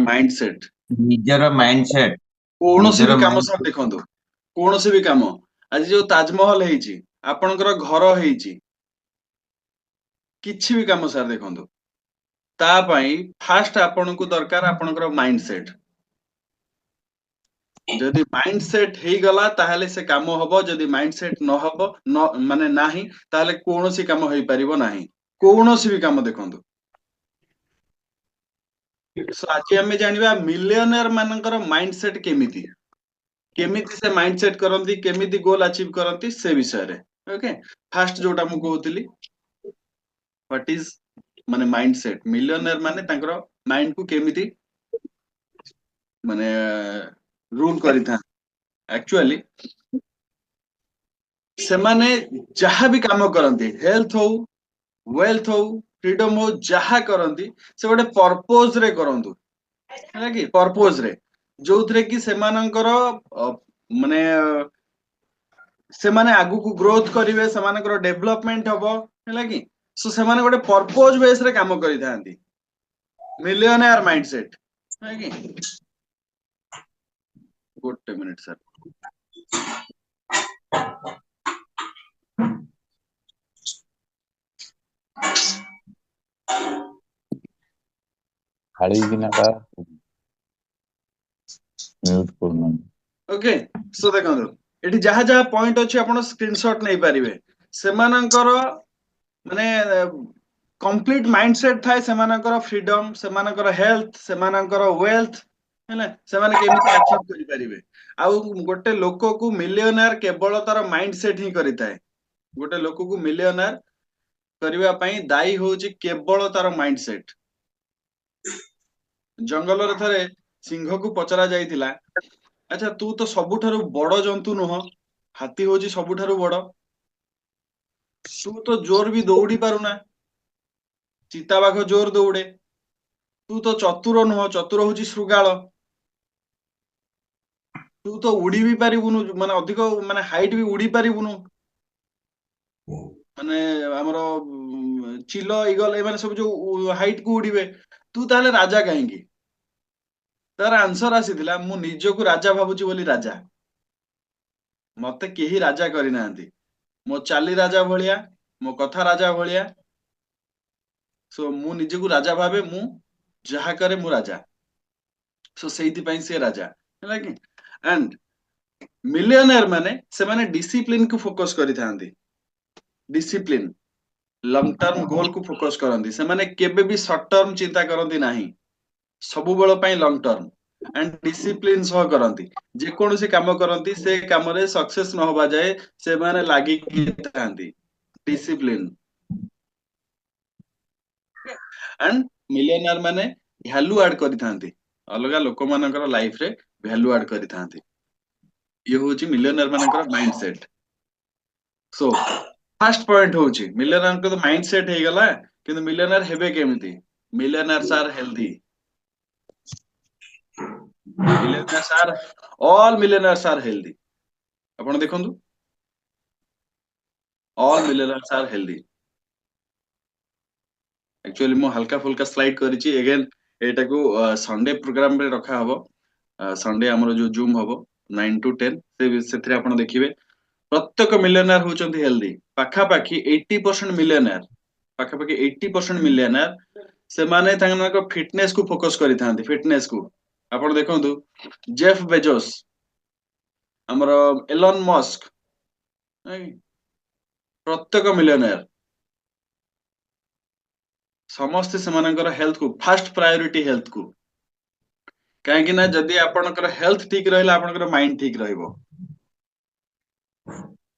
Mindset ନିଜର ମାଇଣ୍ଡସେଟ କୌଣସି ବି ନିଜର କାମ ସାର୍ ଦେଖନ୍ତୁ କୌଣସି ବି କାମ ଆଜି ଯୋଉ ତାଜମହଲ ହେଇଛି ଆପଣଙ୍କର ଘର ହେଇଛି କିଛି ବି କାମ ସାର୍ ଦେଖନ୍ତୁ ତା ପାଇଁ ଫାଷ୍ଟ ଆପଣଙ୍କୁ ଦରକାର ଆପଣଙ୍କର ମାଇଣ୍ଡସେଟ ଯଦି ମାଇଣ୍ଡସେଟ ହେଇଗଲା ତାହେଲେ ସେ କାମ ହବ ଯଦି ମାଇଣ୍ଡସେଟ ନ ହବ ମାନେ ନାହିଁ ତାହେଲେ କୌଣସି କାମ ହେଇପାରିବ ନାହିଁ କୌଣସି ବି କାମ ଦେଖନ୍ତୁ ଆଜି ଆମେ ଜାଣିବା ମିଲିୟନିୟର ମାନଙ୍କର ମାଇଣ୍ଡସେଟ କେମିତି କେମିତି ସେ ମାଇଣ୍ଡସେଟ କରନ୍ତି କେମିତି ଗୋଲ ଆଚିଭ କରନ୍ତି ସେ ବିଷୟରେ ଓକେ ଫାଷ୍ଟ ଯୋଉଟା ମୁଁ କହୁଥିଲି व्हाट इज माने माइंडसेट मिलियनियर माने तांकर माइंड को केमिति माने रूल करिथा एक्चुअली से माने जहां भी काम करंती हेल्थ हो वेल्थ हो फ्रीडम हो जहां करंती से गोटे पर्पस रे करंतु है कि पर्पस रे जोथरे कि से मानकर माने से माने आगु को ग्रोथ करिवे से मानकर डेवलपमेंट हबो है कि सो से माने गोटे पर्पस बेस रे काम करिथांती मिलियनियर माइंडसेट है कि गोटे मिनिट सर खाली दिनटा म्यूट करना ओके सो देखंतु एठी जहा जहा पॉइंट अछि आपण स्क्रीनशॉट नै परिबे सेमानकर माने कंप्लीट माइंडसेट थाए सेमानकर फ्रीडम सेमानकर हेल्थ सेमानकर वेल्थ हैला सेमाने केमिति अचीव करि परिबे आउ गोटे लोक को मिलियनियर केवल तार माइंडसेट ही करिताए गोटे लोक को मिलियनियर करिवा पई दायी होउची केवल तार माइंडसेट जंगल रे थरे सिंह को पचरा जाइतिला अच्छा तू तो सबुठारु बड़ जंतु नुह हाथी होची सबुठारु बड़ तू तो जोर भी दौड़ी पारुना चिताबाघ जोर दौड़े तू तो चतुर नुह चतुर होची शृगाल तू तो उड़ी भी पारिबुनु माने अधिक माने हाइट भी उड़ी पारिबुनु माने हमरो चिलो ईगल ए माने सब जो हाइट को उड़ीबे तू ताले राजा काहेंगी तार आंसर आसीथिला मु निजको राजा भाबुची बोली राजा मते केही राजा करि नांती मो चाली राजा भलिया मो कथा राजा भलिया सो मु निजको राजा भाबे मु जहा करे मु राजा सो सेइति पई से राजा हैला कि एंड मिलियनियर माने से माने डिसिप्लिन को फोकस करि थांती डिसिप्लिन लॉन्ग टर्म गोल को फोकस करंती से माने केबे भी शॉर्ट टर्म चिंता करंती नाही सबु बेल पई लॉन्ग टर्म एंड डिसिप्लिन सह करंती जे कोनोसी काम करंती से काम रे सक्सेस न होबा जाय से माने लागि थांती डिसिप्लिन एंड मिलियनियर माने वैल्यू ऐड करि थांती अलगा लोक मानकर लाइफ रे वैल्यू ऐड करि थांती ये होची मिलियनियर मानकर माइंडसेट सो फर्स्ट पॉइंट होची मिलियनियर को माइंडसेट हे गला किंतु मिलियनियर हेबे केमिति millionaires are healthy millionaires are all millionaires are healthy आपण देखंतु all millionaires are healthy actually मो हल्का फुल्का स्लाइड करिछि अगेन एटा को संडे प्रोग्राम रे रखा हबो संडे हमरो जो जूम हबो 9 to 10 से सेथरे आपण देखिबे प्रत्येक मिलियनियर होचंती हेल्दी पाखा पाखी 80% मिलियनियर पाखा पाखी 80% मिलियनियर से माने तांको फिटनेस को फोकस करि थांती फिटनेस को आपण देखंतु जेफ बेजोस हमरो एलन मस्क प्रत्येक मिलियनियर समस्त सेमानकर हेल्थ को फर्स्ट प्रायोरिटी हेल्थ को काहे कि ना जदी आपनकर हेल्थ ठीक रहला आपनकर माइंड ठीक रहइबो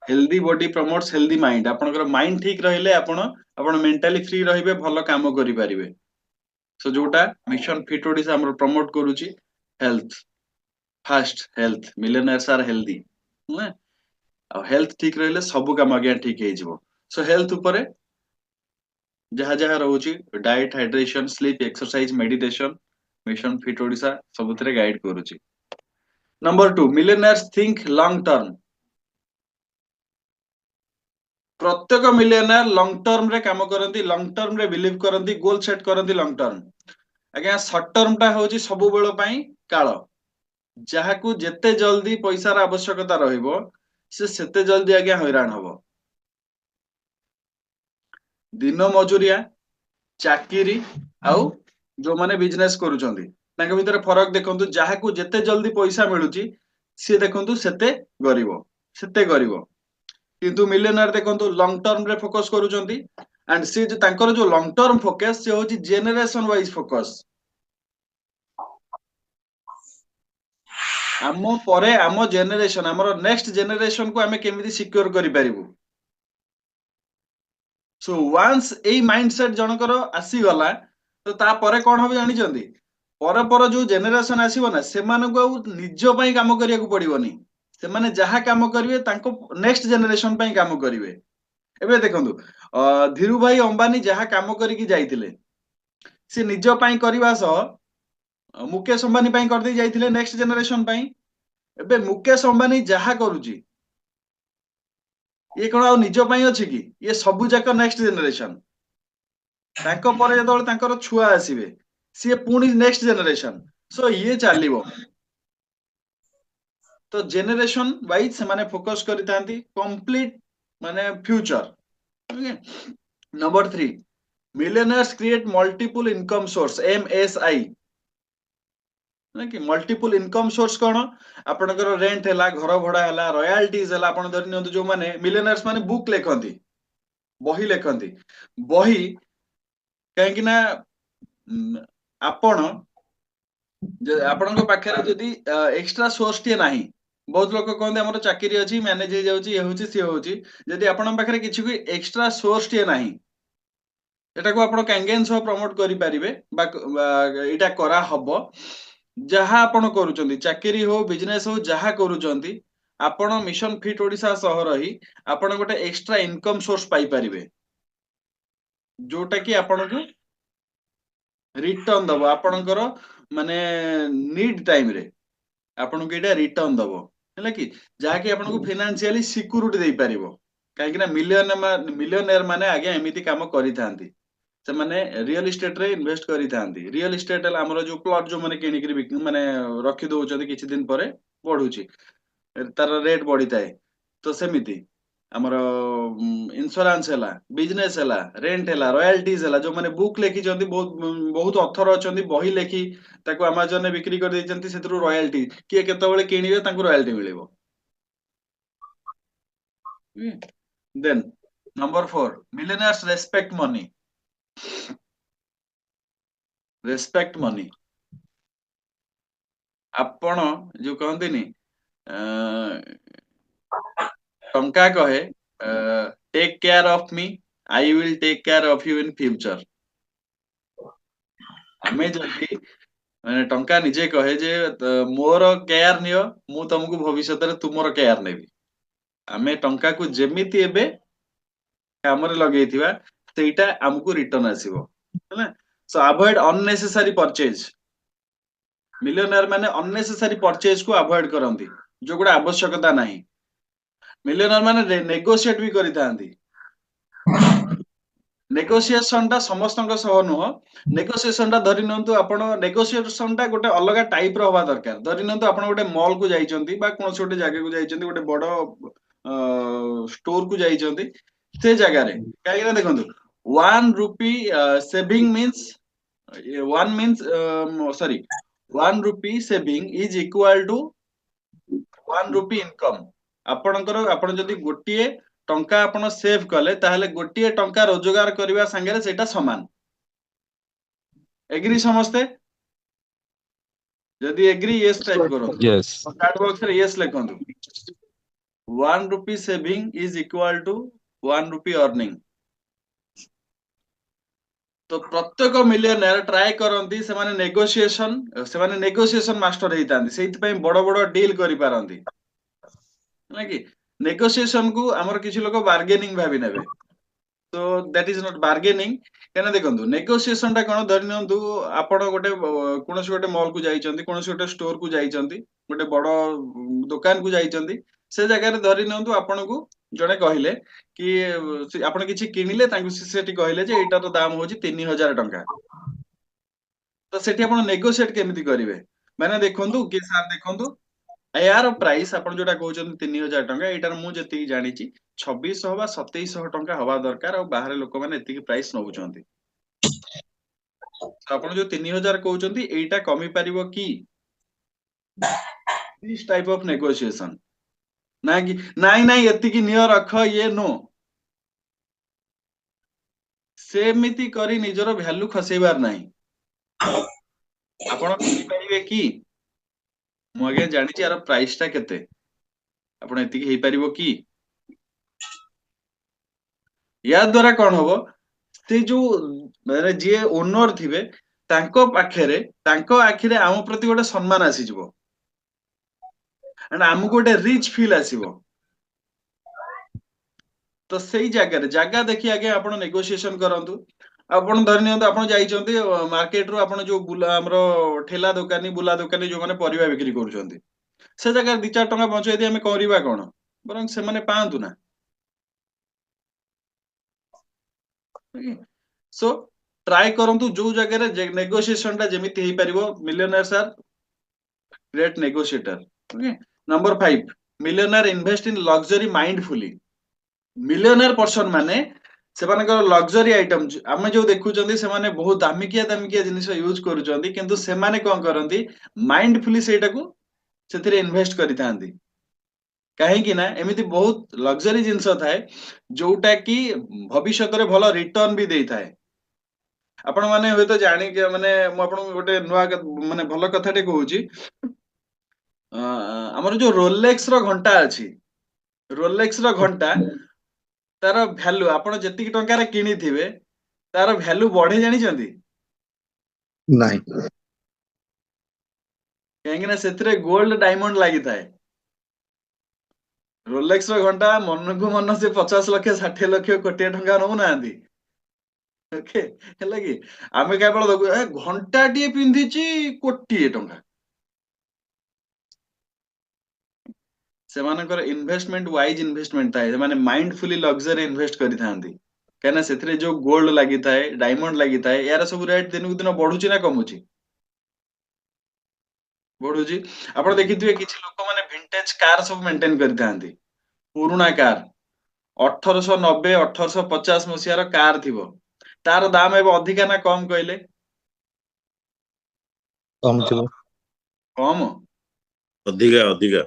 healthy body promotes healthy mind आपनकर माइंड ठीक रहिले आपण मेंटली फ्री रहिबे भलो काम करि परिबे सो जोटा मिशन फिट ओडिसा हमर प्रमोट करूची health first health millionaires are healthy ना हेल्थ ठीक रहिले सब काम आगे ठीक हे जिवो सो हेल्थ ऊपर जहा जहा रहउची diet hydration sleep exercise meditation mission fit Odisha सबुतरे गाइड करूची number 2 millionaires think long term प्रत्येक मिलियनियर लॉन्ग टर्म रे काम करंती लॉन्ग टर्म रे बिलीव करंती गोल सेट करंती लॉन्ग टर्म आज्ञा सर्ट टर्म टा होची सबु बेल पई काल जहाकू जेते जल्दी पैसार आवश्यकता रहिबो से सेते जल्दी आज्ञा हैरान हबो दिन मजुरिया चाकरी आउ जो माने बिजनेस करूचंदी तांके भितर फरक देखंतु जहाकू जेते जल्दी पैसा मिलुची सी देखंतु सेते गरीब किंतु मिलियनर देखंतु लॉन्ग टर्म रे फोकस करूचंदी एंड सी जो तांकर जो लॉन्ग टर्म फोकस से होची जेनरेशन वाइज फोकस आम परे आम जेनरेशन हमर नेक्स्ट जेनरेशन को आमे केमिति सिक्योर करि परिबु सो वंस एई माइंडसेट जनकर आसी गला तो ता परे कोन होबे जानि जंदी पर जो जेनरेशन आसीबो ना सेमानकु आ निज पई काम करिया को पड़िबोनी सेमाने जहा काम करिवे तांको नेक्स्ट जेनरेशन पई काम करिवे एबे देखंतु धीरू भाई अंबानी जहा काम करिकी जाइतिले से निज पई करबा सह मुकेश अंबानी पई कर दे जाइतिले नेक्स्ट जेनरेशन पई एबे मुकेश अंबानी जहा करूची ये कोन आ निज पई अछि कि ये सबु जाक नेक्स्ट जेनरेशन तांको परे जतोल तांकर छुआ आसीबे सी पुणी नेक्स्ट जेनरेशन सो ये चलिबो तो जेनरेशन वाइज से माने फोकस करितांती कंप्लीट माने future number 3 millionaires create multiple income source MSI कि मल्टीपल इनकम सोर्स कोन आपनकर रेंट हैला घर भड़ा हैला रॉयल्टीज हैला आपन धरि नियंतु जो माने मिलियनर्स माने बुक लेखंती बही काहे कि ना आपण आपन पाखे जदि एक्स्ट्रा सोर्स टे नाही बहुत लोक कहते हमर चाकरी अछि मैनेज हो जाउची ये होची सी होची जदि आपन पाखे किछि भी एक्स्ट्रा सोर्स टे नाही एटा को आपण कैंगेन सह प्रमोट करि परिबे बा एटा करा हबो जहा आपण करूचंदी चाकरी हो बिजनेस हो जहा करूचंदी आपण मिशन फिट ओडिसा सह रही आपण गोटे एक्स्ट्रा इनकम सोर्स पाई परिबे जोटा कि आपण को रिटर्न दबो आपणकर माने नीड टाइम रे आपन को एटा रिटर्न दबो हैला कि जाके आपन को फाइनेंशियली सिक्योरिटी देई परिबो काहे कि ना मिलियनर माने आगे एमिति काम करि थांती से माने रियल एस्टेट रे इन्वेस्ट करि थांती रियल एस्टेट हमर जो प्लॉट जो माने किनि करी माने रखि दउचंदी किछि दिन परे बढ़ुची तार रेट बढ़ी थाए तो सेमिति हमर इंश्योरेंस हैला बिजनेस हैला रेंट हैला रॉयल्टीज हैला जो माने बुक लेखि जंदी बहुत बहुत ऑथर अछंदी बही लेखि ताको अमेज़न ने बिक्री कर दैचंती सेतरु रॉयल्टी किए केतबेले किनिबे तांको रॉयल्टी मिलिबो then number 4 millionaires respect money आपण जो कहंतिनी टंका कहे take care of me I will take care of you in future आमे जदि माने टंका निजे कहे जे मोर केयर नियो मु तुमको भविष्य रे तुमर केयर नेबी आमे टंका को जेमिति एबे काम रे लगेइथिबा सेटा हमको रिटर्न आसीबो हैना सो अवॉइड अननेसेसरी परचेज मिलियनर माने अननेसेसरी परचेज को अवॉइड करंती जो गुडा आवश्यकता नाही मिलियनर माने नेगोशिएट भी करितांती नेगोशिएशन टा समस्तक सह नुह नेगोशिएशन टा धरि नंतु आपण नेगोशिएशन टा गोटे अलग टाइप रो हवा दरकार धरि नंतु आपण गोटे मॉल को जाइचंती बा कोन छोटे जगह को जाइचंती गोटे बड़ स्टोर को जाइचंती से जगह रे काहे ना देखंतु 1 rupee saving means 1 means sorry 1 rupee saving is equal to 1 rupee income आपणकर आपण जदि गोटिए टंका आपण सेव कले ताहले गोटिए टंका रोजगार करबा संगे सेटा समान एग्री समझते जदि एग्री यस टाइप करो Yes. चैट बॉक्स रे यस लिखंतु 1 rupee saving is equal to 1 rupee earning तो प्रत्येक मिलियनर ट्राई करंती से माने नेगोशिएशन मास्टर हेतांती सेति पई बड़ बड़ डील करि पारंती ना कि नेगोशिएशन को हमर किछि लोक बार्गेनिंग भाबी नेबे तो दैट इज नॉट बार्गेनिंग केना देखंतु नेगोशिएशन टा कोन धरि नियंतु आपण गोटे कोनोसी गोटे मॉल को जाइचंती कोनोसी गोटे स्टोर को जाइचंती गोटे बड़ दुकान को जाइचंती से जगह रे धरि नियंतु आपण को जणे कहिले कि आपण किछि किनिले तांकु सेठी कहिले जे एटार दाम होची 3000 टंका तो सेठी आपण नेगोशिएट केमिति करिवे माने देखंतु कि सार देखंतु यार प्राइस आपण जोटा कहउछन 3000 टंका एटार मु जति जानिछि 2600 बा 2700 टंका हवा दरकार और बाहर लोक माने एतिकी प्राइस नउछंती आपण जो 3000 कहउछंती एटा कमी परिबो कि दिस टाइप ऑफ नेगोशिएशन ना कि नाइ नाइ एतिकी नियर रख ये नो सेमिति करी निजर भ्यालु खसेबार नाही आपण कहिपारिबे कि मु आगे जानिछि यार प्राइस ता केते आपण एतिकी हेइ परिबो कि या द्वारा कौन हबो से जो माने जे ओनर थिबे तांको पाखेरे तांको आखिरे आम प्रति गोटे सम्मान आसीजिवो एंड आमको गोटे रिच फील आसीबो तो सेई जागा देखि आगे आपण नेगोशिएशन करंतु आपण धरि नियंतु आपण जाइचंती मार्केट रो आपण जो बुला हमरो ठेला दुकानी बुला दुकानी जो माने परिबा बिक्री करूचंती से जगह 2-4 टका बंचै दी हमें करिबा कोन बरं से माने पांतु ना सो ट्राई करंतु जो जगह रे नेगोशिएशन ता जेमिति हेइ परिबो millionaires are great negotiator okay number 5 millionaire invest in luxury mindfully millionaire person माने सेमानकर लग्जरी आइटम आमे जो देखुचंदी सेमाने बहुत दामिकिया जिनिस यूज करूचंदी किंतु सेमाने कोन करंती माइंडफुली सेटा को सेथिरे इन्वेस्ट करितांती काहे कि ना एमिति बहुत लग्जरी जिनिस थाए जोटा कि भविष्यत रे भलो रिटर्न भी देई थाए आपण माने होय तो जानि के माने मु आपण गोटे नुवा माने भलो कथाटे कहूची हमर जो रोलेक्स रो घंटा अछि रोलेक्स रो घंटा तार भ्यालु आपण जेतिक टंका रे किनी थिबे तार भ्यालु बढ़े जानि चंदी ନାଇଁ काहेकि ना सेथिरे गोल्ड डायमंड लागि थाए रोलेक्स रो घंटा मन को मन से 50 लाख 60 लाख कोटी टंका नउ नांदी ओके ହେଲା କି ଆମେ କେବଳ ଦେଖୁ ଘଣ୍ଟାଟିଏ ପିନ୍ଧିଛି କୋଟିଏ ଟଙ୍କା ସେମାନଙ୍କର ଇନଭେଷ୍ଟମେଣ୍ଟ ୱାଇଜ ଇନଭେଷ୍ଟମେଣ୍ଟ ଥାଏ ସେମାନେ ମାଇଣ୍ଡଫୁଲି ଲକ୍ସରୀ ଇନଭେଷ୍ଟ କରିଥାନ୍ତି କାହିଁକିନା ସେଥିରେ ଯୋଉ ଗୋଲ୍ଡ ଲାଗିଥାଏ ଡାଇମଣ୍ଡ ଲାଗିଥାଏ ଏହାର ସବୁ ରେଟ୍ ଦିନକୁ ଦିନ ବଢୁଛି ନା କମୁଛି ବଢୁଛି ଆପଣ ଦେଖିଥିବେ କିଛି ଲୋକମାନେ ଭିଣ୍ଟେଜ କାର ସବୁ ମେଣ୍ଟେନ କରିଥାନ୍ତି ପୁରୁଣା କାର 1890 1850 ମସିହାର କାର ଥିବ ତାର ଦାମ ଏବେ ଅଧିକା ନା କମ କହିଲେ କମ୍ ଥିବ କମ ଅଧିକା ଅଧିକା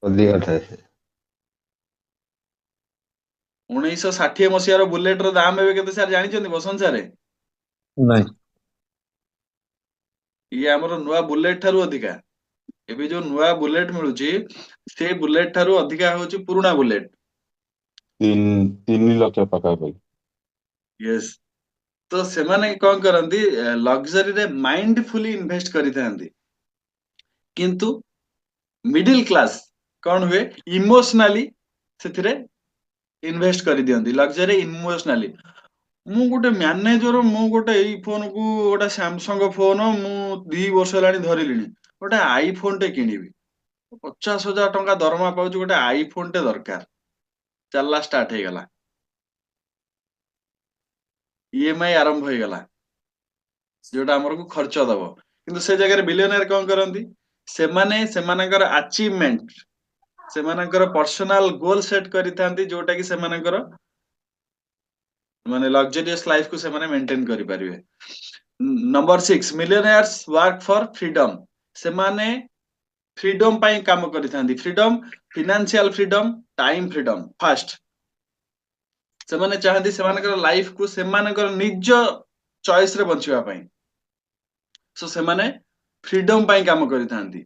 ଅଧିକା ଥାଏ 1960 ମସିହାର ବୁଲେଟ ର ଦାମ ଏବେ କେତେ ସାର୍ ଜାଣିଛନ୍ତି ବସନ୍ତ ସାର୍ ନାଇଁ ଇଏ ଆମର ନୂଆ ବୁଲେଟ ଠାରୁ ଅଧିକା ଏବେ ଯୋଉ ନୂଆ ବୁଲେଟ ମିଳୁଛି ସେ ବୁଲେଟ ଠାରୁ ଅଧିକା ହଉଛି ପୁରୁଣା ବୁଲେଟ 3 ଲକ୍ଷ ପାଖାପାଖି ୟେସ୍ ତ ସେମାନେ କଣ କରନ୍ତି ଲକ୍ସରୀରେ ମାଇଣ୍ଡଫୁଲି ଇନଭେଷ୍ଟ କରିଥାନ୍ତି କିନ୍ତୁ ମିଡିଲ କ୍ଲାସ କଣ ହୁଏ ଇମୋସନାଲି ସେଥିରେ ଇନଭେଷ୍ଟ କରିଦିଅନ୍ତି ଲକ୍ସରୀ ଇମୋସନାଲି ମୁଁ ଗୋଟେ ମ୍ୟାନେଜର ମୁଁ ଗୋଟେ ଏଇ ଫୋନ କୁ ଗୋଟେ ସାମସଙ୍ଗ ଫୋନ ମୁଁ 2 ବର୍ଷ ହେଲାଣି ଧରିଲିଣି ଗୋଟେ ଆଇଫୋନ ଟେ କିଣିବି 50,000 ଟଙ୍କା ଦରମା ପାଉଛି ଗୋଟେ ଆଇଫୋନ ଟେ ଦରକାର ଚାଲିଲା ଷ୍ଟାର୍ଟ ହେଇଗଲା ଇଏମଆଇ ଆରମ୍ଭ ହେଇଗଲା ଯୋଉଟା ଆମକୁ ଖର୍ଚ୍ଚ ଦବ କିନ୍ତୁ ସେ ଜାଗାରେ ବିଲିୟନିୟର କଣ କରନ୍ତି ସେମାନେ ସେମାନଙ୍କର ଆଚିଭମେଣ୍ଟ ସେମାନଙ୍କର ପର୍ସନାଲ ଗୋଲ ସେଟ କରିଥାନ୍ତି ଯୋଉଟା କି ସେମାନଙ୍କର ମାନେ ଲକ୍ଜରିୟସ୍ ଲାଇଫ କୁ ସେମାନେ ମେଣ୍ଟେନ କରିପାରିବେ ନମ୍ବର 6 ମିଲିୟନିୟର୍स ୱାର୍କ ଫର ଫ୍ରିडम ସେମାନେ फ्रीडम ପାଇଁ କାମ କରିଥାନ୍ତି freedom financial freedom time freedom fast ସେମାନେ ଚାହାନ୍ତି ସେମାନଙ୍କର ଲାଇଫ କୁ ସେମାନଙ୍କର ନିଜ ଚଏସ ରେ ବଞ୍ଚିବା ପାଇଁ ସो ସେମାନେ फ्रीडम ପାଇଁ କାମ କରିଥାନ୍ତି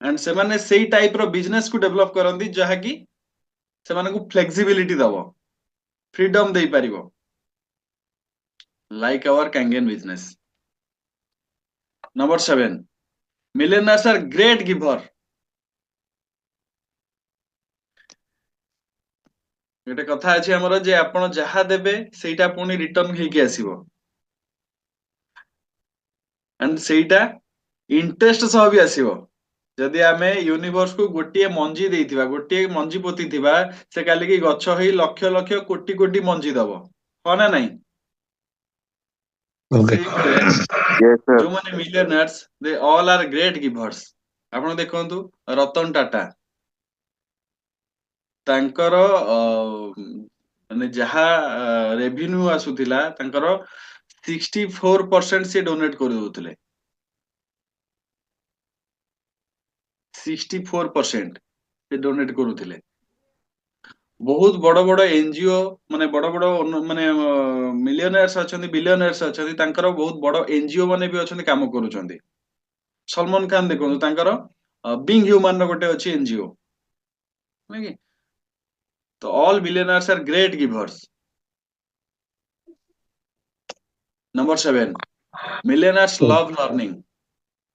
एंड ସେମାନେ ସେଇ ଟାଇପ ର बिजनेस को डेवलप करନ୍ତି ଯାହା कि ସେମାନଙ୍କୁ फ्लेक्सिबिलिटी दବ फ्रीडम देई परिबो like our Kangen business number 7 millionaires are great giver ଗୋଟେ କଥା ଅଛି ଆମର ଯେ ଆପଣ ଯାହା ଦେବେ ସେଇଟା ପୁଣି ରିଟର୍ନ ହେଇକି ଆସିବ एंड ସେଇଟା इंटरेस्ट सह भी ଆସିବ ଯଦି ଆମେ ୟୁନିଭର୍ସ କୁ ଗୋଟିଏ ମଞ୍ଜି ଦେଇଥିବା ଗୋଟିଏ ମଞ୍ଜି ପୋତିଥିବା ସେ କାଲି କି ଗଛ ହେଇ ଲକ୍ଷ ଲକ୍ଷ କୋଟି କୋଟି ମଞ୍ଜି ଦବ ହଁ ନା ନାହିଁ Okay. ସେଇଭଳିଆ Yes, sir. ଯୋଉମାନେ ମିଲିୟନର୍ସ ଦେ ଅଲ୍ ଆର୍ ଗ୍ରେଟ୍ ଗିଭର୍ସ। ଆପଣ ଦେଖନ୍ତୁ ରତନ ଟାଟା, ତାଙ୍କର ମାନେ ଯାହା ରେଭିନ୍ୟୁ ଆସୁଥିଲା ତାଙ୍କର 64% ସେ ଡୋନେଟ୍ କରିଦଉଥିଲେ। 64% ସେ ଡୋନେଟ୍ କରୁଥିଲେ। ବହୁତ ବଡ ବଡ ଏନଜିଓ ମାନେ ବଡ ବଡ ମାନେ ମିଲିୟନର୍ସ ଅଛନ୍ତି, ବିଲିୟନର୍ସ ଅଛନ୍ତି, ତାଙ୍କର ବହୁତ ବଡ ଏନଜିଓ ମାନେ ବି ଅଛନ୍ତି, କାମ କରୁଛନ୍ତି। ସଲମାନ ଖାନ ଦେଖନ୍ତୁ, ତାଙ୍କର ବିଙ୍ଗ ହ୍ୟୁମାନ ର ଗୋଟେ ଅଛି ଏନଜିଓ। ତ all billionaires are great givers. Number 7, millionaires love learning.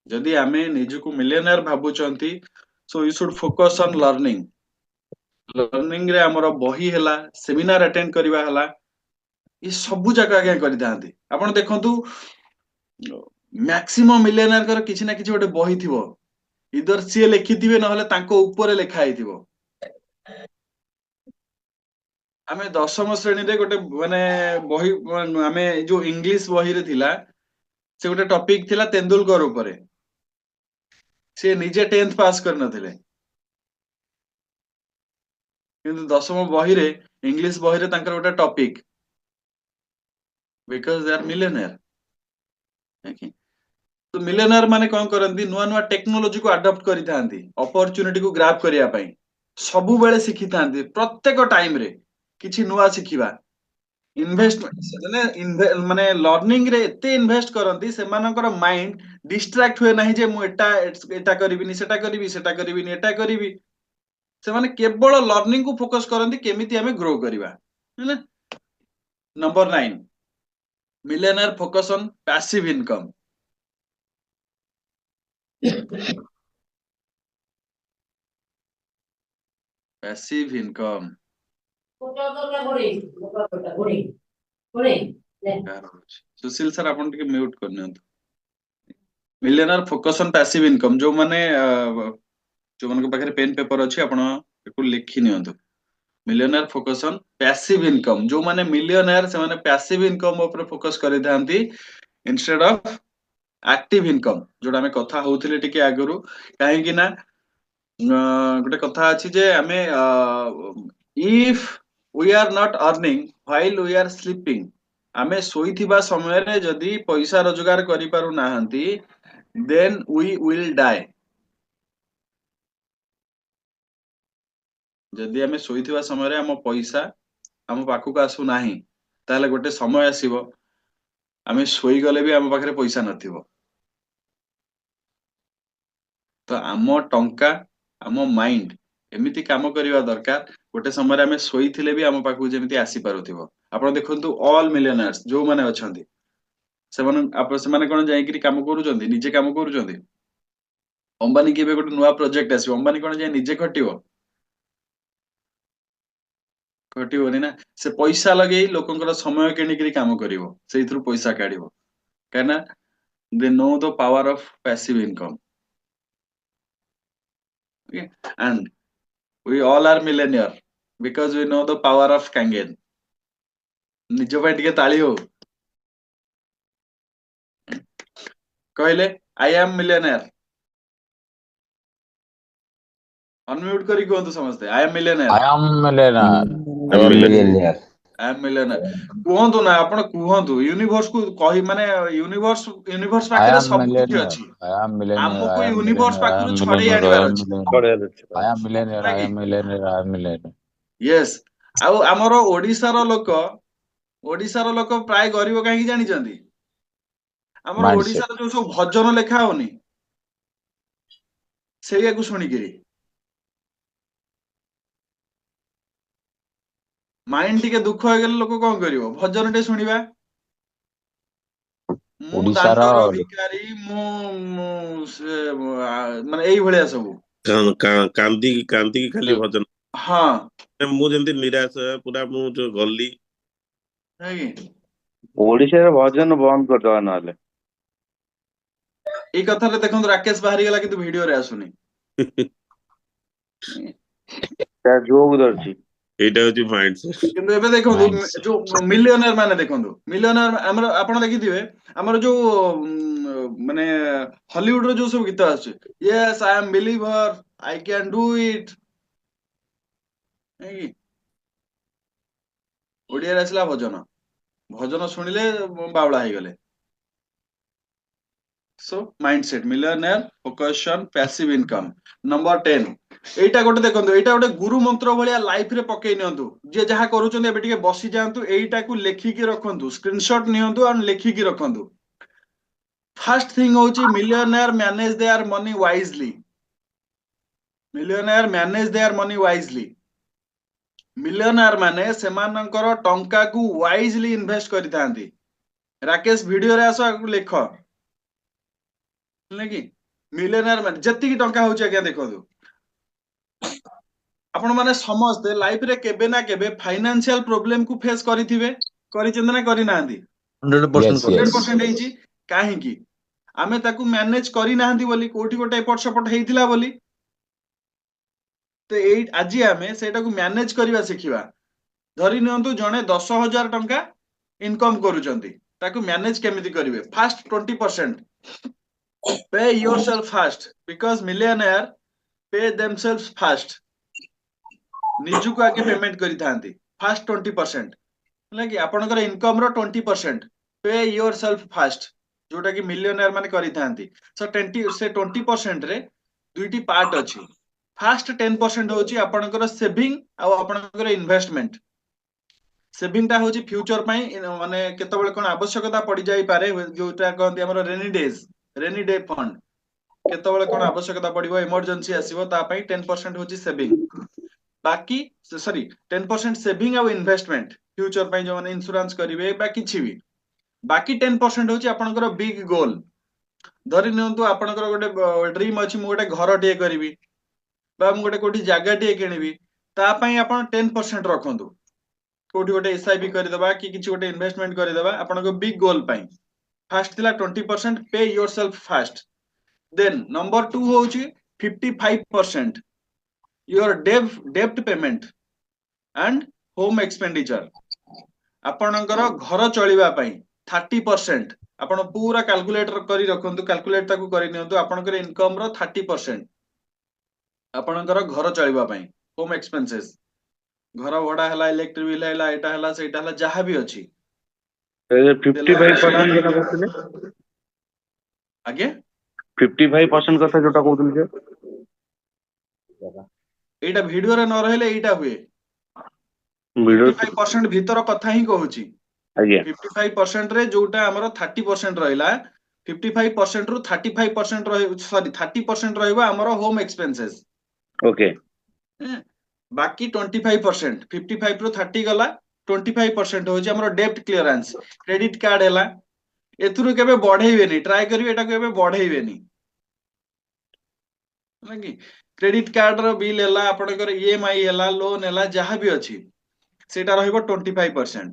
ଯଦି ଆମେ ନିଜକୁ ମିଲିୟନର ଭାବୁଛନ୍ତି, so you should focus on learning. Learning ରେ ଆମର ବହି ହେଲା, ସେମିନାର ଆଟେଣ୍ଡ କରିବା ହେଲା, ଏ ସବୁ ଜାଗା ଆଜ୍ଞା କରିଥାନ୍ତି। ଆପଣ ଦେଖନ୍ତୁ ମ୍ୟାକ୍ସିମମ୍ ମିଲିୟନରଙ୍କର କିଛି ନା କିଛି ଗୋଟେ ବହି ଥିବ, ଇଦର ସିଏ ଲେଖିଥିବେ ନହେଲେ ତାଙ୍କ ଉପରେ ଲେଖା ହେଇଥିବ। ଆମେ 10ମ ଶ୍ରେଣୀରେ ଗୋଟେ ମାନେ ବହି, ଆମେ ଯୋଉ ଇଂଲିଶ ବହିରେ ଥିଲା, ସେ ଗୋଟେ ଟପିକ ଥିଲା ତେନ୍ଦୁଲକର ଉପରେ। ସେ ନିଜେ 10th ପାସ୍ କରିନଥିଲେ, କିନ୍ତୁ 10ମ ବହିରେ, ଇଂଲିଶ ବହିରେ ତାଙ୍କର ଗୋଟେ topic, because De R millionaire. ତ ମିଲିୟନର ମାନେ କଣ କରନ୍ତି, ନୂଆ ନୂଆ ଟେକ୍ନୋଲୋଜିକୁ ଆଡପ୍ଟ କରିଥାନ୍ତି, ଅପରଚ୍ୟୁନିଟିକୁ ଗ୍ରାବ୍ କରିବା ପାଇଁ ସବୁବେଳେ ଶିଖିଥାନ୍ତି। ପ୍ରତ୍ୟେକ ଟାଇମରେ କିଛି ନୂଆ ଶିଖିବା, ଇନଭେଷ୍ଟ ମାନେ ଲର୍ନିଂ ରେ ଏତେ ଇନଭେଷ୍ଟ କରନ୍ତି, ସେମାନଙ୍କର ମାଇଣ୍ଡ ଡିଷ୍ଟ୍ରାକ୍ଟ ହୁଏ ନାହିଁ ଯେ ମୁଁ ଏଟା କରିବିନି, ସେଟା କରିବି, ସେଟା କରିବିନି, ଏଟା କରିବି। ସେମାନେ କେବଳ ଲର୍ନିଂ କୁ ଫୋକସ କରନ୍ତି, କେମିତି ଆମେ ଗ୍ରୋ କରିବା। Number 9, millionaire focus on passive income. passive income Sushil sir ଆପଣ ଟିକେ ମ୍ୟୁଟ କରିନିଅନ୍ତୁ। Millionaire focus on passive income. ଯୋଉମାନଙ୍କ ପାଖରେ ପେନ୍ ପେପର ଅଛି, ଆପଣ ଏକୁ ଲେଖି ନିଅନ୍ତୁ। Millionaire focus on passive income. ଯୋଉମାନେ ମିଲିୟନର, ସେମାନେ ପାସିଭ ଇନକମ୍ ଉପରେ ଫୋକସ କରିଥାନ୍ତି ଇନଷ୍ଟେଡ ଅଫ ଆକ୍ଟିଭ ଇନକମ୍, ଯୋଉଟା ଆମେ କଥା ହଉଥିଲେ ଟିକେ ଆଗରୁ। କାହିଁକି ନା ଗୋଟେ କଥା ଅଛି ଯେ ଆମେ if we are not earning while we are sleeping, ଆମେ ଶୋଇଥିବା ସମୟରେ ଯଦି ପଇସା ରୋଜଗାର କରିପାରୁ ନାହାନ୍ତି, then we will die। ଯଦି ଆମେ ଶୋଇଥିବା ସମୟରେ ଆମ ପଇସା ଆମ ପାଖକୁ ଆସୁନାହିଁ, ତାହେଲେ ଗୋଟେ ସମୟ ଆସିବ ଆମେ ଶୋଇଗଲେ ବି ଆମ ପାଖରେ ପଇସା ନଥିବ। ତ ଆମ ଟଙ୍କା, ଆମ ମାଇଣ୍ଡ ଏମିତି କାମ କରିବା ଦରକାର, ଗୋଟେ ସମୟରେ ଆମେ ଶୋଇଥିଲେ ବି ଆମ ପାଖକୁ ଯେମିତି ଆସିପାରୁଥିବ। ଆପଣ ଦେଖନ୍ତୁ ଅଲ୍ ମିଲିୟନର୍ସ ଯୋଉମାନେ ଅଛନ୍ତି, ସେମାନେ କଣ ଯାଇକିରି କାମ କରୁଛନ୍ତି, ନିଜେ କାମ କରୁଛନ୍ତି? ଅମ୍ବାନୀ କେବେ ଗୋଟେ ନୂଆ ପ୍ରୋଜେକ୍ଟ ଆସିବ, ଅମ୍ବାନୀ କଣ ଯାଇ ନିଜେ ଖଟିବ? ଘଟିବନି ନା। ସେ ପଇସା ଲଗେଇ ଲୋକଙ୍କର ସମୟ କିଣିକିରି କାମ କରିବ, ସେଇଥିରୁ ପଇସା କାଢିବ। କାହିଁକିନା they know the power of passive income। Okay? And we all are millionaire because we know the power of Kangen। ନିଜ ପାଇଁ ଟିକେ ତାଳି ହଉ। କହିଲେ I am millionaire। ଅନମ୍ୟୁଟ କରି କୁହନ୍ତୁ ସମସ୍ତେ, I am millionaire। I am millionaire. I am millionaire। I am millionaire। କୁହନ୍ତୁ ନା, ଆପଣ କୁହନ୍ତୁ ୟୁନିଭର୍ସ କୁ କହି, ମାନେ ୟୁନିଭର୍ସ I ପାଖରେ am ସବୁ କିଛି millionaire. ଅଛି, I am millionaire. I ଆମକୁ am ୟୁନିଭର୍ସ millionaire. I ପାଖରୁ am ଛଡେଇ millionaire. I ଆଣିବାର am ଅଛି। millionaire. I am millionaire. I ନାଇଁ am millionaire. I am millionaire. Yes. ଆଉ ଆମର ଓଡିଶାର ଲୋକ ପ୍ରାୟ ଗରିବ କାହିଁକି ଜାଣିଛନ୍ତି? ଆମର Mindset. ଓଡିଶାର ଯୋଉ ସବୁ ଭଜନ ଲେଖା ହଉନି, ସେଇଆକୁ ଶୁଣିକିରି ମାଇଣ୍ଡ ଟିକେ ଦୁଃଖ ହେଇଗଲେ ଲୋକ କଣ କରିବ? ଭଜନ ଟେ ଶୁଣିବା। ମୁଁ ଓଡିଶାର ଦାଣ୍ଡର ଭିକାରୀ, ମାନେ ଏଇଭଳିଆ ସବୁ କାନ୍ଦିକି କାନ୍ଦିକି ଖାଲି ଭଜନ। ହଁ, ମୁଁ ଯେମିତି ନିରାଶ ପୁରା, ମୁଁ ଯୋଉ ଗଲି। ନାଇଁ କି? ଓଡିଶାରେ ଭଜନ ବନ୍ଦ କରିଦବା ନହେଲେ। ଏଇ କଥାରେ ଦେଖନ୍ତୁ ରାକେଶ ବାହାରିଗଲା, କିନ୍ତୁ ଭିଡିଓରେ ଆସୁନି। ତା ଯୋଉକୁ ଧରିଛି। ଏଇଟା ହଉଛି ମାଇଣ୍ଡ ସେଟ୍। କିନ୍ତୁ ଏବେ ଦେଖନ୍ତୁ Mindset. ଯୋଉ ମିଲିୟନର ମାନେ ଦେଖନ୍ତୁ, ମିଲିୟନର ଆମର ଆପଣ ଦେଖିଥିବେ ଆମର ଯୋଉ ମାନେ ହଲିଉଡର ଯୋଉ ସବୁ ଗୀତ ଆସୁଛି, yes I am believer, I can do it, ଓଡିଆରେ ଆସିଲା ଭଜନ, ଭଜନ ଶୁଣିଲେ ବାଉଳା ହେଇଗଲେ। So mindset, millionaire, focus on, passive income. Number 10, ଏଇଟା ଗୋଟେ ଦେଖନ୍ତୁ, ଏଇଟା ଗୋଟେ ଗୁରୁ ମନ୍ତ୍ର ଭଳିଆ ଲାଇଫରେ ପକେଇ ନିଅନ୍ତୁ। ଯିଏ ଯାହା କରୁଛନ୍ତି ଏବେ ଟିକେ ବସି ଯାଆନ୍ତୁ, ଏଇଟାକୁ ଲେଖିକି ରଖନ୍ତୁ, ସ୍କ୍ରିନଶଟ ନିଅନ୍ତୁ ଆଉ ଲେଖିକି ରଖନ୍ତୁ। ଫାର୍ଷ୍ଟ ଥିଙ୍ଗ ହଉଛି millionaire manage their money wisely. Millionaire manage their money wisely. Millionaire ମାନେ ସେମାନଙ୍କର ଟଙ୍କାକୁ ୱାଇଜଲି ଇନଭେଷ୍ଟ କରିଥାନ୍ତି। ରାକେଶ ଭିଡିଓରେ ଆସ, ଆଗକୁ ଲେଖ କି ମିଲିୟନେୟାର ମାନେ ଯେତିକି ଟଙ୍କା ହଉଛି ଆଜ୍ଞା ଦେଖନ୍ତୁ, ଆପଣ ମାନେ ସମସ୍ତେ ଲାଇଫରେ କେବେ ନା କେବେ ଫାଇନାନ୍ସିଆଲ ପ୍ରୋବ୍ଲେମ କୁ ଫେସ୍ କରିଥିବେ, କରିଛନ୍ତି ନା କରିନାହାନ୍ତି? 100% Yes, yes. 100% ହେଇଛି। କାହିଁକି? ଆମେ ତାକୁ ମ୍ୟାନେଜ କରିନାହାନ୍ତି ବୋଲି, କୋଉଠି ଗୋଟେ ଏପଟ ସେପଟ ହେଇଥିଲା ବୋଲି। ତ ଏଇ ଆଜି ଆମେ ସେଇଟାକୁ ମ୍ୟାନେଜ କରିବା ଶିଖିବା। ଧରି ନିଅନ୍ତୁ ଜଣେ 10,000 ଟଙ୍କା ଇନକମ କରୁଛନ୍ତି, ତାକୁ ମ୍ୟାନେଜ କେମିତି କରିବେ? First 20% pay yourself first, because millionaire pay themselves first। ନିଜକୁ ଆଗେ ପେମେଣ୍ଟ କରିଥାନ୍ତି, ଫାଷ୍ଟ 20%, ହେଲା କି ଆପଣଙ୍କର ଇନକମ ର 20% pay yourself first, ଯୋଉଟା କି ମିଲିୟନେୟାର ମାନେ କରିଥାନ୍ତି। ସେ 20% ରେ ଦୁଇଟି ପାର୍ଟ ଅଛି। ଫାଷ୍ଟ 10% ହଉଛି ଆପଣଙ୍କର ସେଭିଂ ଆଉ ଆପଣଙ୍କର ଇନଭେଷ୍ଟମେଣ୍ଟ। ସେଭିଂଟା ହଉଛି ଫ୍ୟୁଚର ପାଇଁ, ମାନେ କେତେବେଳେ କଣ ଆବଶ୍ୟକତା ପଡିଯାଇପାରେ, ଯୋଉଟା କହନ୍ତି ଆମର ରେନି ଡେ ଫଣ୍ଡ। କେତେବେଳେ କଣ ଆବଶ୍ୟକତା ପଡିବ, ଏମର୍ଜେନ୍ସି ଆସିବ, ତା ପାଇଁ 10% ହଉଛି ସେଭିଂ। ବାକି 10% ସେଭିଂ ଆଉ ଇନଭେଷ୍ଟମେଣ୍ଟ, ଫ୍ୟୁଚର ପାଇଁ ଯୋଉମାନେ ଇନ୍ସୁରାନ୍ସ କରିବେ ବା କିଛି ବି। ବାକି 10% ହଉଛି ଆପଣଙ୍କର ବିଗ ଗୋଲ। ଧରି ନିଅନ୍ତୁ ଆପଣଙ୍କର ଗୋଟେ ଡ୍ରିମ ଅଛି, ମୁଁ ଗୋଟେ ଘରଟିଏ କରିବି ବା ମୁଁ ଗୋଟେ କୋଉଠି ଜାଗାଟିଏ କିଣିବି, ତା ପାଇଁ ଆପଣ 10% ରଖନ୍ତୁ। କୋଉଠି ଗୋଟେ SIP କରିଦେବା କି କିଛି ଗୋଟେ ଇନଭେଷ୍ଟମେଣ୍ଟ କରିଦେବା ଆପଣଙ୍କ ବିଗ ଗୋଲ ପାଇଁ। ଫାଷ୍ଟ ଥିଲା 20% pay yourself first. Then number 2 ହଉଛି 55% ୟୋର ଡେପ୍ଟ ପେମେଣ୍ଟ ଆଣ୍ଡ ହୋମ ଏକ୍ସପେଣ୍ଡିଚର। ଆପଣଙ୍କର ଘର ଚଳିବା ପାଇଁ 30%, ଆପଣ ପୁରା କାଲକୁଲେଟର କରି ରଖନ୍ତୁ, କାଲକୁଲେଟ ତାକୁ କରି ନିଅନ୍ତୁ। ଆପଣଙ୍କର ଇନକମ ର 30% ଆପଣଙ୍କର ଘର ଚଳିବା ପାଇଁ, ହୋମ ଏକ୍ସପେନ୍ସେସ୍, ଘର ଭଡା ହେଲା, ଇଲେକ୍ଟ୍ରିକ ବିଲ୍ ହେଲା, ଏଇଟା ହେଲା ସେଇଟା ହେଲା, ଯାହା ବି ଅଛି। 55% କଥା କହୁଥିଲେ, ଆଜ୍ଞା 55% କଥା ଯୋଉଟା କହୁଥିଲି ଯେ, ଏଇଟା ଭିଡିଓରେ ନ ରହିଲେ ଏଇଟା ହୁଏ। ଭିଡିଓ 55% ଭିତର କଥା ହିଁ କହୁଛି। ଆଜ୍ଞା 55% ରେ ଯୋଉଟା ଆମର 30% ରହିଲା, 55% ରୁ 35% ରହିବ, 30% ରହିବ ଆମର ହୋମ ଏକ୍ସପେନ୍ସେସ୍। ଓକେ। ବାକି 25%, 55 ରୁ 30 ଗଲା, 25% ହଉଛି ଆମର ଡେପ୍ଟ କ୍ଲିୟରାନ୍ସ। କ୍ରେଡିଟ କାର୍ଡ ହେଲା, ଏଥିରୁ କେବେ ବଢେଇବେନି, ଟ୍ରାଏ କରିବେ ଏଟାକୁ କେବେ ବଢେଇବେନି। କ୍ରେଡିଟ କାର୍ଡ ର ବିଲ୍ ହେଲା, ଆପଣଙ୍କର EMI ହେଲା, ଲୋନ ହେଲା, ଯାହା ବି ଅଛି ସେଇଟା ରହିବ 25%।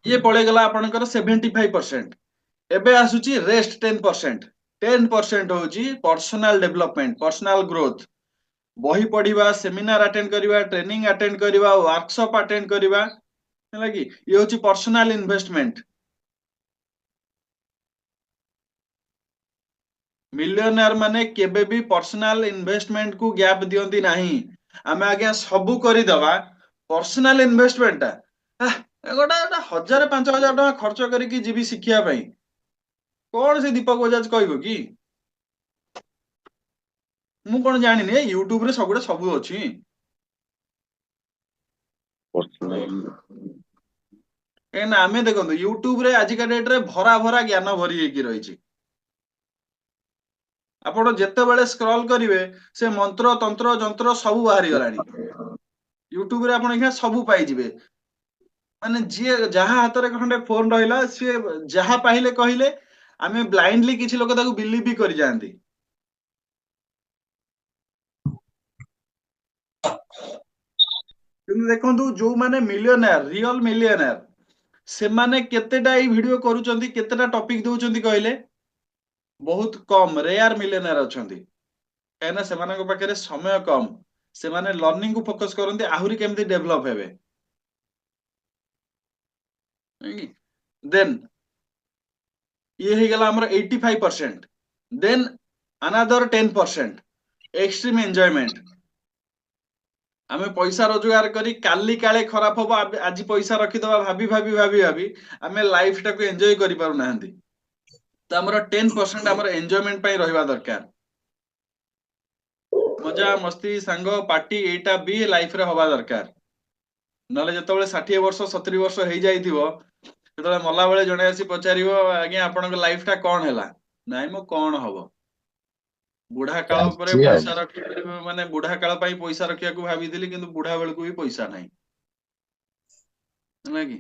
ଇଏ ପଳେଇଗଲା ଆପଣଙ୍କର 75%। ଏବେ ଆସୁଛି ରେଷ୍ଟ 10%। 10% ହଉଛି ପର୍ସନାଲ ଡେଭଲପମେଣ୍ଟ, ପର୍ସନାଲ ଗ୍ରୋଥ। ବହି ପଢିବା, ସେମିନାର ଆଟେଣ୍ଡ କରିବା, ଟ୍ରେନିଂ ଆଟେଣ୍ଡ କରିବା, ୱାର୍କସପ ଆଟେଣ୍ଡ କରିବା, ହେଲା କି ଇଏ ହଉଛି ପର୍ସନାଲ ଇନଭେଷ୍ଟମେଣ୍ଟ। ମିଲିୟନେୟାର ମାନେ କେବେ ବି ପର୍ସନାଲ ଇନଭେଷ୍ଟମେଣ୍ଟ କୁ ଗ୍ୟାପ ଦିଅନ୍ତି ନାହିଁ। ଆମେ ଆଜ୍ଞା ସବୁ କରିଦବା, ପର୍ସନାଲ ଇନଭେଷ୍ଟମେଣ୍ଟ ଟା ଗୋଟେ 1,000-5,000 ଟଙ୍କା ଖର୍ଚ୍ଚ କରିକି ଯିବି ଶିଖିବା ପାଇଁ, କଣ ସେ ଦୀପକ ବଜାଜ କହିବ କି? ମୁଁ କଣ ଜାଣିନି, ୟୁଟ୍ୟୁବ ରେ ସବୁଗୁଡା ସବୁ ଅଛି। କାହିଁକିନା ଆମେ ଦେଖନ୍ତୁ ୟୁଟ୍ୟୁବ ରେ ଆଜିକା ଡେଟରେ ଭରା ଭରା ଜ୍ଞାନ ଭରି ହେଇକି ରହିଛି। ଆପଣ ଯେତେବେଳେ ସ୍କ୍ରଲ କରିବେ ସେ ମନ୍ତ୍ର ତନ୍ତ୍ର ଯନ୍ତ୍ର ସବୁ ବାହାରି ଗଲାଣି। ୟୁଟ୍ୟୁବ ରେ ଆପଣ ଏଇନା ସବୁ ପାଇଯିବେ। ମାନେ ଯିଏ ଯାହା ହାତରେ ଖଣ୍ଡେ ଫୋନ ରହିଲା, ସିଏ ଯାହା ପାଇଲେ କହିଲେ, ଆମେ ବ୍ଲାଇଣ୍ଡଲି କିଛି ଲୋକ ତାକୁ ବିଲିଭ ବି କରିଯାଆନ୍ତି। କିନ୍ତୁ ଦେଖନ୍ତୁ ଯୋଉମାନେ ମିଲିୟନେୟାର, ରିଅଲ ମିଲିୟନେୟାର, ସେମାନେ କେତେଟା ଏଇ ଭିଡିଓ କରୁଛନ୍ତି, କେତେଟା ଟପିକ ଦଉଛନ୍ତି କହିଲେ? ବହୁତ କମ, ରେୟାର ମିଲିୟନେୟାର ଅଛନ୍ତି। କାହିଁକିନା ସେମାନଙ୍କ ପାଖରେ ସମୟ କମ, ସେମାନେ ଲर्निंग को फोकस करते आहुरी केमती डेवलप हेबे देन ये ही गला हमर 85%। देन अनदर 10% एक्सट्रीम एंजॉयमेंट आमे पैसा रोजगार करी काली काले खराब होबो आज पैसा रखी दबा भाभी भाभी भाभी भाभी आमे लाइफ टाको एंजॉय करि पारु नाहंती तो हमर 10% हमर एंजॉयमेंट पई रहिबा दरकार मजा मस्ती सांग पार्टी एटा भी लाइफ रे होबा दरकार नले जतबेले 60 वर्ष 70 वर्ष हेई जाइथिबो जतबेले मला बेले जणे आसी पचारिबो आज्ञा आपनक लाइफ टा कोन हैला नाइ मो कोन हबो बुढ़ा काल परे ଚାଲିଛି ଆଉ। पैसा रखी माने बुढ़ा काल पई पैसा रखिया को भाबिथिली किंतु बुढ़ा बेल को भी पैसा नाही ହେଲା କି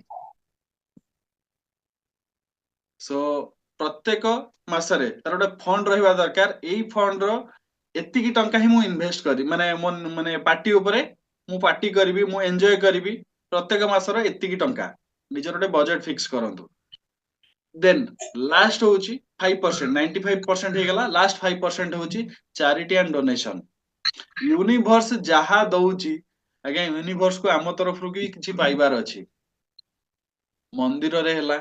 सो प्रत्येक मासरे तार गोटे फंड रहिबा दरकार एई फंड रो एतिकी टंका ही मु इन्वेस्ट करी माने मन माने पार्टी ऊपरे मु पार्टी करबी मु एन्जॉय करबी प्रत्येक मासर एतिकी टंका निजर गोटे बजेट फिक्स करंतु देन लास्ट होची 5% 95% हे गला लास्ट 5% होची चैरिटी एंड डोनेशन यूनिवर्स जहा दउची आगे यूनिवर्स को आम तरफ रु किछि पाइबार अछि मंदिर रे हला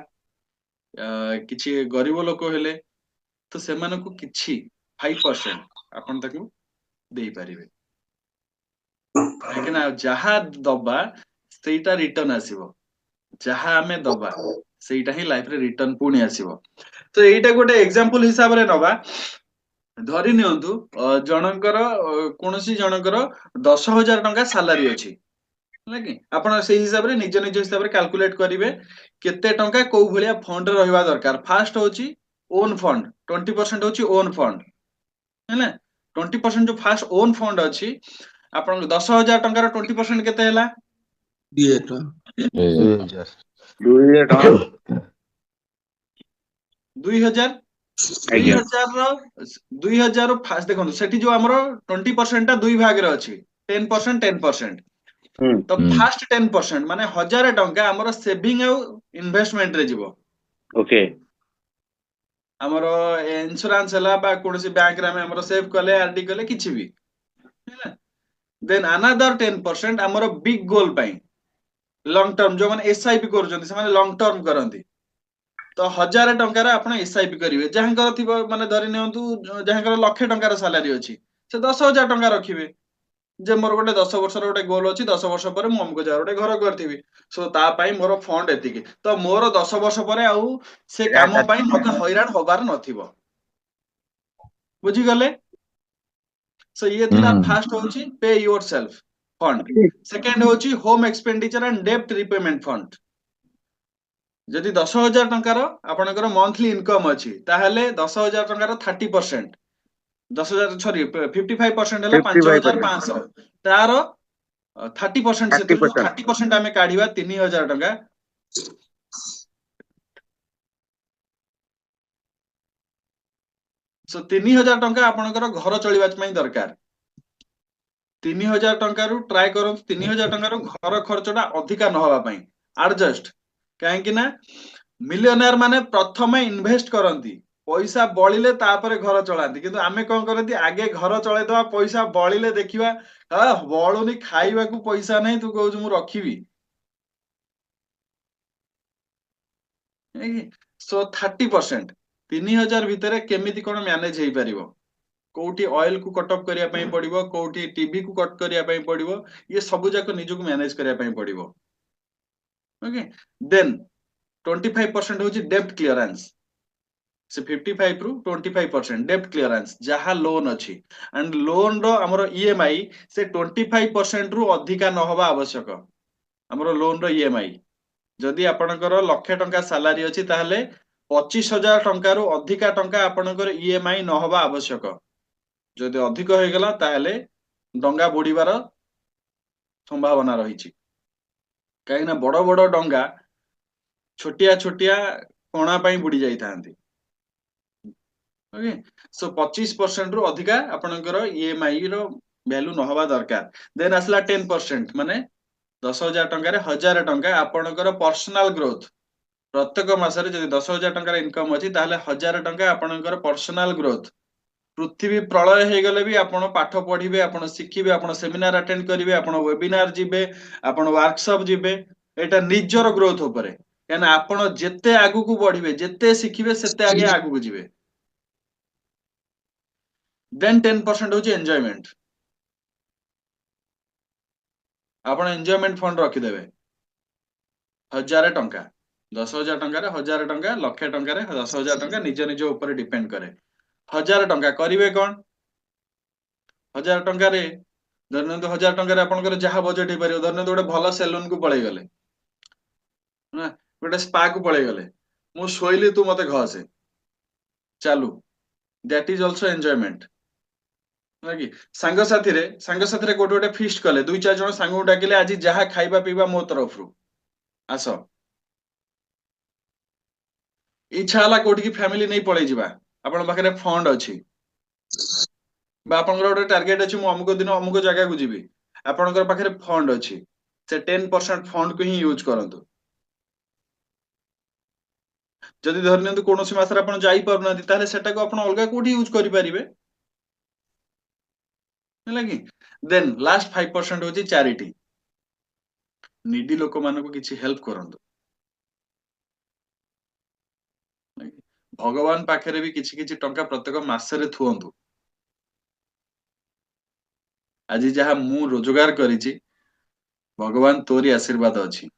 किछि गरीब लोक हेले तो सेमान को किछि 5% आपण ताकू देई परिबे लेकिन जहा दबा सेटा रिटर्न आसीबो जहा हमें दबा सेटा ही लाइफ रे रिटर्न पुणी आसीबो तो एटा गोटे एग्जांपल हिसाब रे नबा धरि नियंतु जनकर कोनोसी जनकर 10,000 टंका सैलरी अछि कि आपण से हिसाब रे निज निज हिसाब रे कैलकुलेट करिवे केते टंका को भलिया फंड रे रहबा दरकार फास्ट होची ओन फंड 20% होची ओन फंड हैला 20% जो फास्ट ओन फंड अछि आपण 10,000 टंका रो 20% केते हैला 2000 2000 2000 ଆଜ୍ଞା 2000 रो फास्ट देखो सेठी जो हमरो 20% टा दुई भाग रे अछि 10% 10% तो फास्ट 10% माने 1000 टंका हमरो सेविंग आ इन्वेस्टमेंट रे जीवो ओके हमरो इंश्योरेंस हला बा कोनसी बैंक रे हमरो सेव कले आरडी कले किछि भी हैला देन अनदर 10% हमरो बिग गोल पई लॉन्ग टर्म जो माने एसआईपी करजंती से माने लॉन्ग टर्म करंती तो 1000 टंकार आपण एसआईपी करिवे जहांकर थिबो माने धरि नियंतु जहांकर लाख टंकार सैलरी अछि से 10,000 टंका रखिबे जे मोर गोटे 10 वर्ष रो गोटे गोल अछि 10 वर्ष पर मु हमको जार गोटे घर करथिबी सो ता पई मोर फंड एतिकी तो मोर 10 वर्ष पर आउ से काम पई मते हैरान होबार नथिबो बुझी गले सो ये थिला फास्ट होची पे योरसेल्फ फंड सेकंड होची होम एक्सपेंडिचर एंड डेब्ट रिपेमेंट फंड जदि 10,000 टंकार आपनकर मंथली इनकम अछि ताहले 10,000 टंकार 30% 10,000 सॉरी 55% हला 5,500 तार 30% से 30% हमें काढिबा 3,000 टंका सो 3,000 टंका आपनकर घर चलिबा पई दरकार 3,000 टंका रु ट्राई करो 3,000 टंका रु घर खर्चटा अधिका न होबा पई एडजस्ट काहे कि ना मिलियनेयर माने प्रथमे इन्वेस्ट करंती पैसा बळिले तापर घर चलांती किंतु आमे कोन करंती आगे घर चलाई दवा पैसा बळिले देखिबा बळुनी खाइबा को पैसा नै तू कहू मु रखिबी सो 30% 3,000 भितरे केमिति कोन मैनेज हेई परिबो कोठी ऑयल को कट ऑफ करिया पई पड़िबो कोठी टीवी को कट करिया पई पड़िबो ये सब जाक निजु को मैनेज करिया पई पड़िबो ओके देन 25% होची डेब्ट क्लियरेंस से 55 रु 25% डेब्ट क्लियरेंस जहा लोन अछि एंड लोन रो हमरो ईएमआई से 25% रु अधिका न होबा आवश्यक हमरो लोन रो ईएमआई जदि आपनकर लाख टंका सैलरी अछि ताहले 25,000 टंका रु अधिका टंका आपनकर ईएमआई न होबा आवश्यक जदि अधिक होय गेला ताहले डंगा बुडीबार संभावना रहिछि काहे ना बड़ बड़ डंगा छोटिया छोटिया कोणा पई बुडी जाई थांती ओके सो 25% रु अधिका आपनकर ईएमआई रो वैल्यू न होबा दरकार देन असला 10% माने 10,000 टंका रे 1,000 टंका आपनकर पर्सनल ग्रोथ प्रत्येक मासरे जदि 10,000 टंका इनकम अछि ताहले 1,000 टंका आपनकर पर्सनल ग्रोथ पृथ्वी प्रलय हो गले भी आपण पाठ पढ़िबे आपण शिखिबे आपण सेमिनार अटेंड करिवे आपण वेबिनार जिबे आपण वर्कशॉप जिबे एटा निजर ग्रोथ उपरे काना आपण जेते आगु को बढ़िबे जेते शिखिबे सेते आगे आगु को जिबे देन 10% होची एन्जॉयमेंट आपण एन्जॉयमेंट फंड रखि देबे 1000 टंका 10,000 टंका रे 1000 टंका लक्ष टंका रे 10,000 टंका निज निज ऊपर डिपेंड करे 1000 टंका करिवे कोन 1000 टंका रे धरनंतु 1000 टंका रे आपनकर जहा बजेट हे परियो धरनंतु गोटे भलो सैलून को पळै गले ना गोटे स्पा को पळै गले मु सोइली तू मते घसे चालू दैट इज आल्सो एन्जॉयमेंट ना कि सांग साथी रे गोटे गोटे फीस्ट कले दुई चार जण सांग डाकिले आज जहा खाइबा पीबा मो तरफ रु आस इच्छा हला कोठी की फैमिली नहीं पळै जिबा आपन पाखरे फंड अछि बा आपनकर गोटे टार्गेट अछि मु अमुक दिन अमुक जगह को जिबी आपनकर पाखरे फंड अछि से 10% फंड को ही यूज करंतु जदि धरनियंतु कोनोसी मासरे आपण जाई परनाती ताले सेटा को आपण अलगा कोठी यूज करि परिबे हैला कि देन लास्ट 5% होची चैरिटी नीडी लोक मानको किछि हेल्प करंतु भगवान पाखरे भी किछि किछि टंका प्रत्येक मासरे थुअंतु आज जहा मु रोजगार करिछि भगवान तोरी आशीर्वाद अछि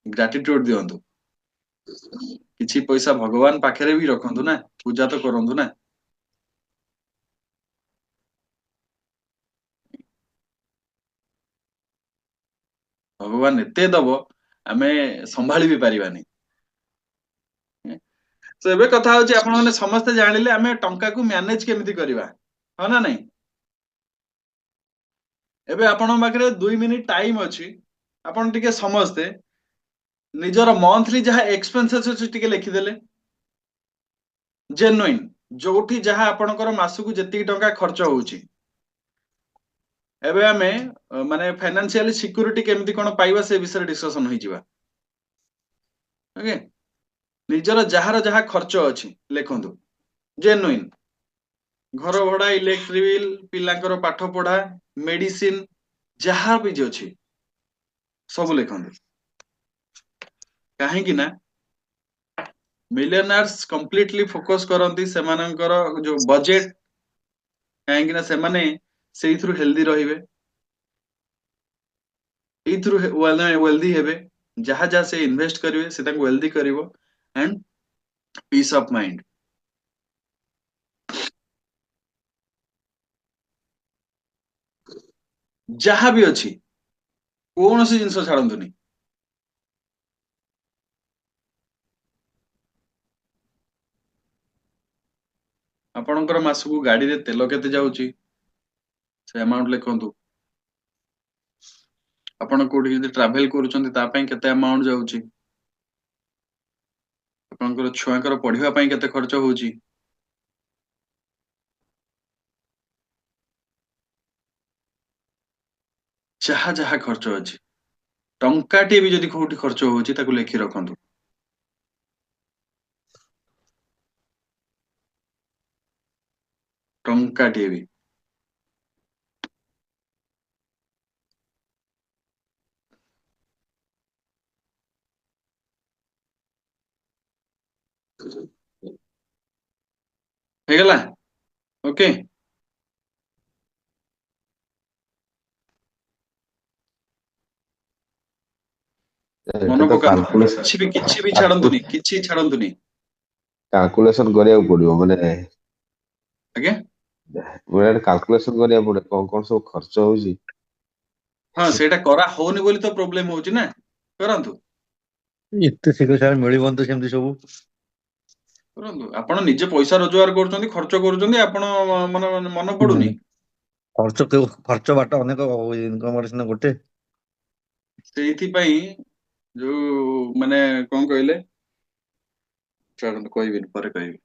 ग्रेटिट्यूड दियंतु किछि पैसा भगवान पाखरे भी रखंतु ना पूजा तो करंतु ना भगवान एते दबो आमे संभाली भी परिबानी तो एबे कथा होची आपण माने समस्त जानिले आमे टंका को मैनेज केमिति करबा हो ना नहीं एबे आपण पाखरे 2 मिनिट टाइम अछि आपण टिके समझते निजर मंथली जहा एक्सपेंसेस अछि टिके लिखि देले जेन्युइन जोठी जहा आपणकर मासु को जेति टंका खर्च होउची एबे आमे माने फाइनेंशियल सिक्योरिटी केमिति कोन पाइबा से विषय डिस्कशन होई जिबा ओके निजर जहार जहा खर्च अछि लेखंतु जेन्युइन घर भड़ा इलेक्ट्रिक बिल पिलांकर पाठ पढ़ा मेडिसिन जहा भी जो अछि सब लेखंतु काहे कि ना मिलियनर्स कंप्लीटली फोकस करंती सेमानंकर जो बजेट काहे कि ना सेमाने सेइथरु हेल्दी रहिबे एइथरु वेल्दी हेबे जहा जहा से इन्वेस्ट करिवे से ताको वेल्दी करिवो एंड पीस ऑफ माइंड जहा भी अछि कोनोसी जिंस छाडंतुनी आपणकर मासकु गाड़ी रे तेल केते जाउची से अमाउंट लिखंतु आपण कोठी जदि ट्रैवल करूचंती ता पई केते अमाउंट जाउची आपणकर छुआकर पढिबा पई केते खर्च होउची जहा जहा खर्च अछि टंकाटी भी जदि कोठी खर्च होउची ताकू लेखि रखंतु टंकाटी भी हेगला ओके मन ଏଟା ତ पकांतु କାଲକୁଲେସନ किछि भी छाडंतुनी କାଲକୁଲେସନ କରିବାକୁ ପଡିବ ମାନେ आगे ଗୋଟେ କାଲକୁଲେସନ କରିବାକୁ ପଡିବ କଣ କଣ ସବୁ ଖର୍ଚ୍ଚ ହଉଛି हां सेटा करा होउनी बोली तो प्रॉब्लम होउची ना करंतु ଏତେ ଶୀଘ୍ର ସାର୍ ମିଳିବନି ତ ସେମିତି ସବୁ କରନ୍ତୁ ଆପଣ ନିଜେ ପଇସା ରୋଜଗାର କରୁଛନ୍ତି ଖର୍ଚ୍ଚ କରୁଛନ୍ତି ଆପଣ ମନ ପଡୁନି ଖର୍ଚ୍ଚ ବାଟ ଅନେକ ଇନକମ ସିନା ଗୋଟେ ସେଇଥିପାଇଁ ଯୋଉ ମାନେ କଣ କହିଲେ ଛାଡ଼ନ୍ତୁ କହିବିନି ପରେ କହିବି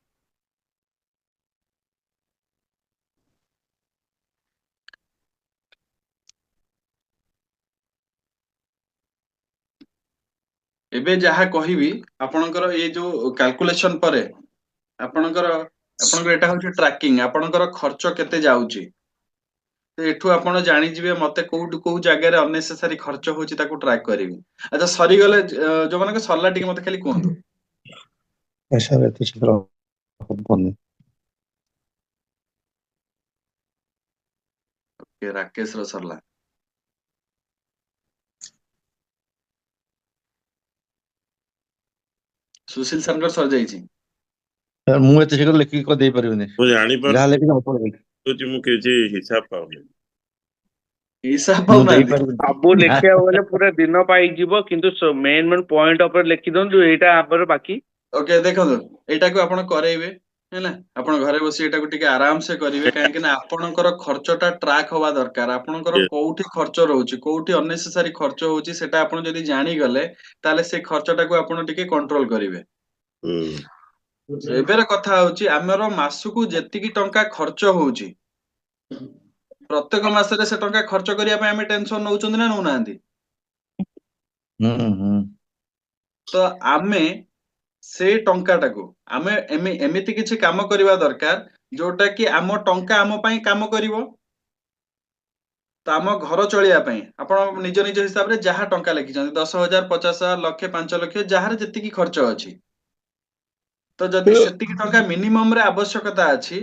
ଏବେ ଯାହା କହିବି ଆପଣଙ୍କର ଏଇ ଯୋଉ କ୍ୟାଲକୁଲେସନ ପରେ ଆପଣଙ୍କର ଆପଣଙ୍କର ଏଟା ହଉଛି ଟ୍ରାକିଂ, ଆପଣଙ୍କର ଖର୍ଚ୍ଚ କେତେ ଯାଉଛି। ତ ଏଠୁ ଆପଣ ଜାଣିଯିବେ ମତେ କୋଉ ଜାଗାରେ ଅନେସେସାରୀ ଖର୍ଚ୍ଚ ହଉଛି ତାକୁ ଟ୍ରାକ୍ କରିବି। ଆଚ୍ଛା ସରିଗଲେ ଯୋଉମାନଙ୍କ ସରିଲା ଟିକେ ମତେ ଖାଲି କୁହନ୍ତୁ। ସାର୍ ଏତେ ଶୀଘ୍ର ହବନି। ରାକେଶ ର ସରିଲା। ସୁଶୀଲ ସାରଙ୍କର ସରିଯାଇଛି। ସାର୍ ମୁଁ ଏତେ ଶୀଘ୍ର ଲେଖିକି ଦେଇପାରିବିନି। ମୁଁ ଜାଣିପାରୁଛି, ଯାହା ଲେଖିକି ଅଳ୍ପ ଲେଖିବି। ମୁଁ କିଛି ହିସାବ ପାଉନି। ହିସାବ ମୁଁ ପାଉନାହାନ୍ତି। ଦେଇପାରିବିନି। ସବୁ ଲେଖିବାକୁ ଗଲେ ପୁରା ଦିନ ପାଇଯିବ, କିନ୍ତୁ ମେନ୍ ପଏଣ୍ଟ ଉପରେ ଲେଖି ଦିଅନ୍ତୁ, ଏଇଟା ଆମର ବାକି। ଓକେ ଦେଖନ୍ତୁ, ଏଇଟାକୁ ଆପଣ କରେଇବେ ହେଲା, ଆପଣ ଘରେ ବସି ଏଟାକୁ ଟିକେ ଆରାମ ସେ କରିବେ, କାହିଁକି ନା ଆପଣଙ୍କର ଖର୍ଚ୍ଚଟା ଟ୍ରାକ୍ ହବା ଦରକାର। ଆପଣଙ୍କର କୋଉଠି ଖର୍ଚ୍ଚ ରହୁଛି, କୋଉଠି ଅନନେସେସାରୀ ଖର୍ଚ୍ଚ ହଉଛି, ସେଟା ଆପଣ ଯଦି ଜାଣିଗଲେ ତାହେଲେ ସେ ଖର୍ଚ୍ଚଟାକୁ ଆପଣ ଟିକେ କଣ୍ଟ୍ରୋଲ କରିବେ। ଏବେର କଥା ହଉଛି ଆମର ମାସକୁ ଯେତିକି ଟଙ୍କା ଖର୍ଚ୍ଚ ହଉଛି, ପ୍ରତ୍ୟେକ ମାସରେ ସେ ଟଙ୍କା ଖର୍ଚ୍ଚ କରିବା ପାଇଁ ଆମେ ଟେନସନ ନଉଛନ୍ତି ନା ନଉନାହାନ୍ତି। ତ ଆମେ ସେଇ ଟଙ୍କାଟାକୁ ଆମେ ଏମିତି କିଛି କାମ କରିବା ଦରକାର ଯୋଉଟା କି ଆମ ଟଙ୍କା ଆମ ପାଇଁ କାମ କରିବ। ତ ଆମ ଘର ଚଳିବା ପାଇଁ ଆପଣ ନିଜ ନିଜ ହିସାବରେ ଯାହା ଟଙ୍କା ଲେଖିଛନ୍ତି, 10,000, 50,000, ଲକ୍ଷେ, 5 ଲକ୍ଷ, ଯାହାର ଯେତିକି ଖର୍ଚ୍ଚ ଅଛି। ତ ଯଦି ସେତିକି ଟଙ୍କା ମିନିମମ ରେ ଆବଶ୍ୟକତା ଅଛି,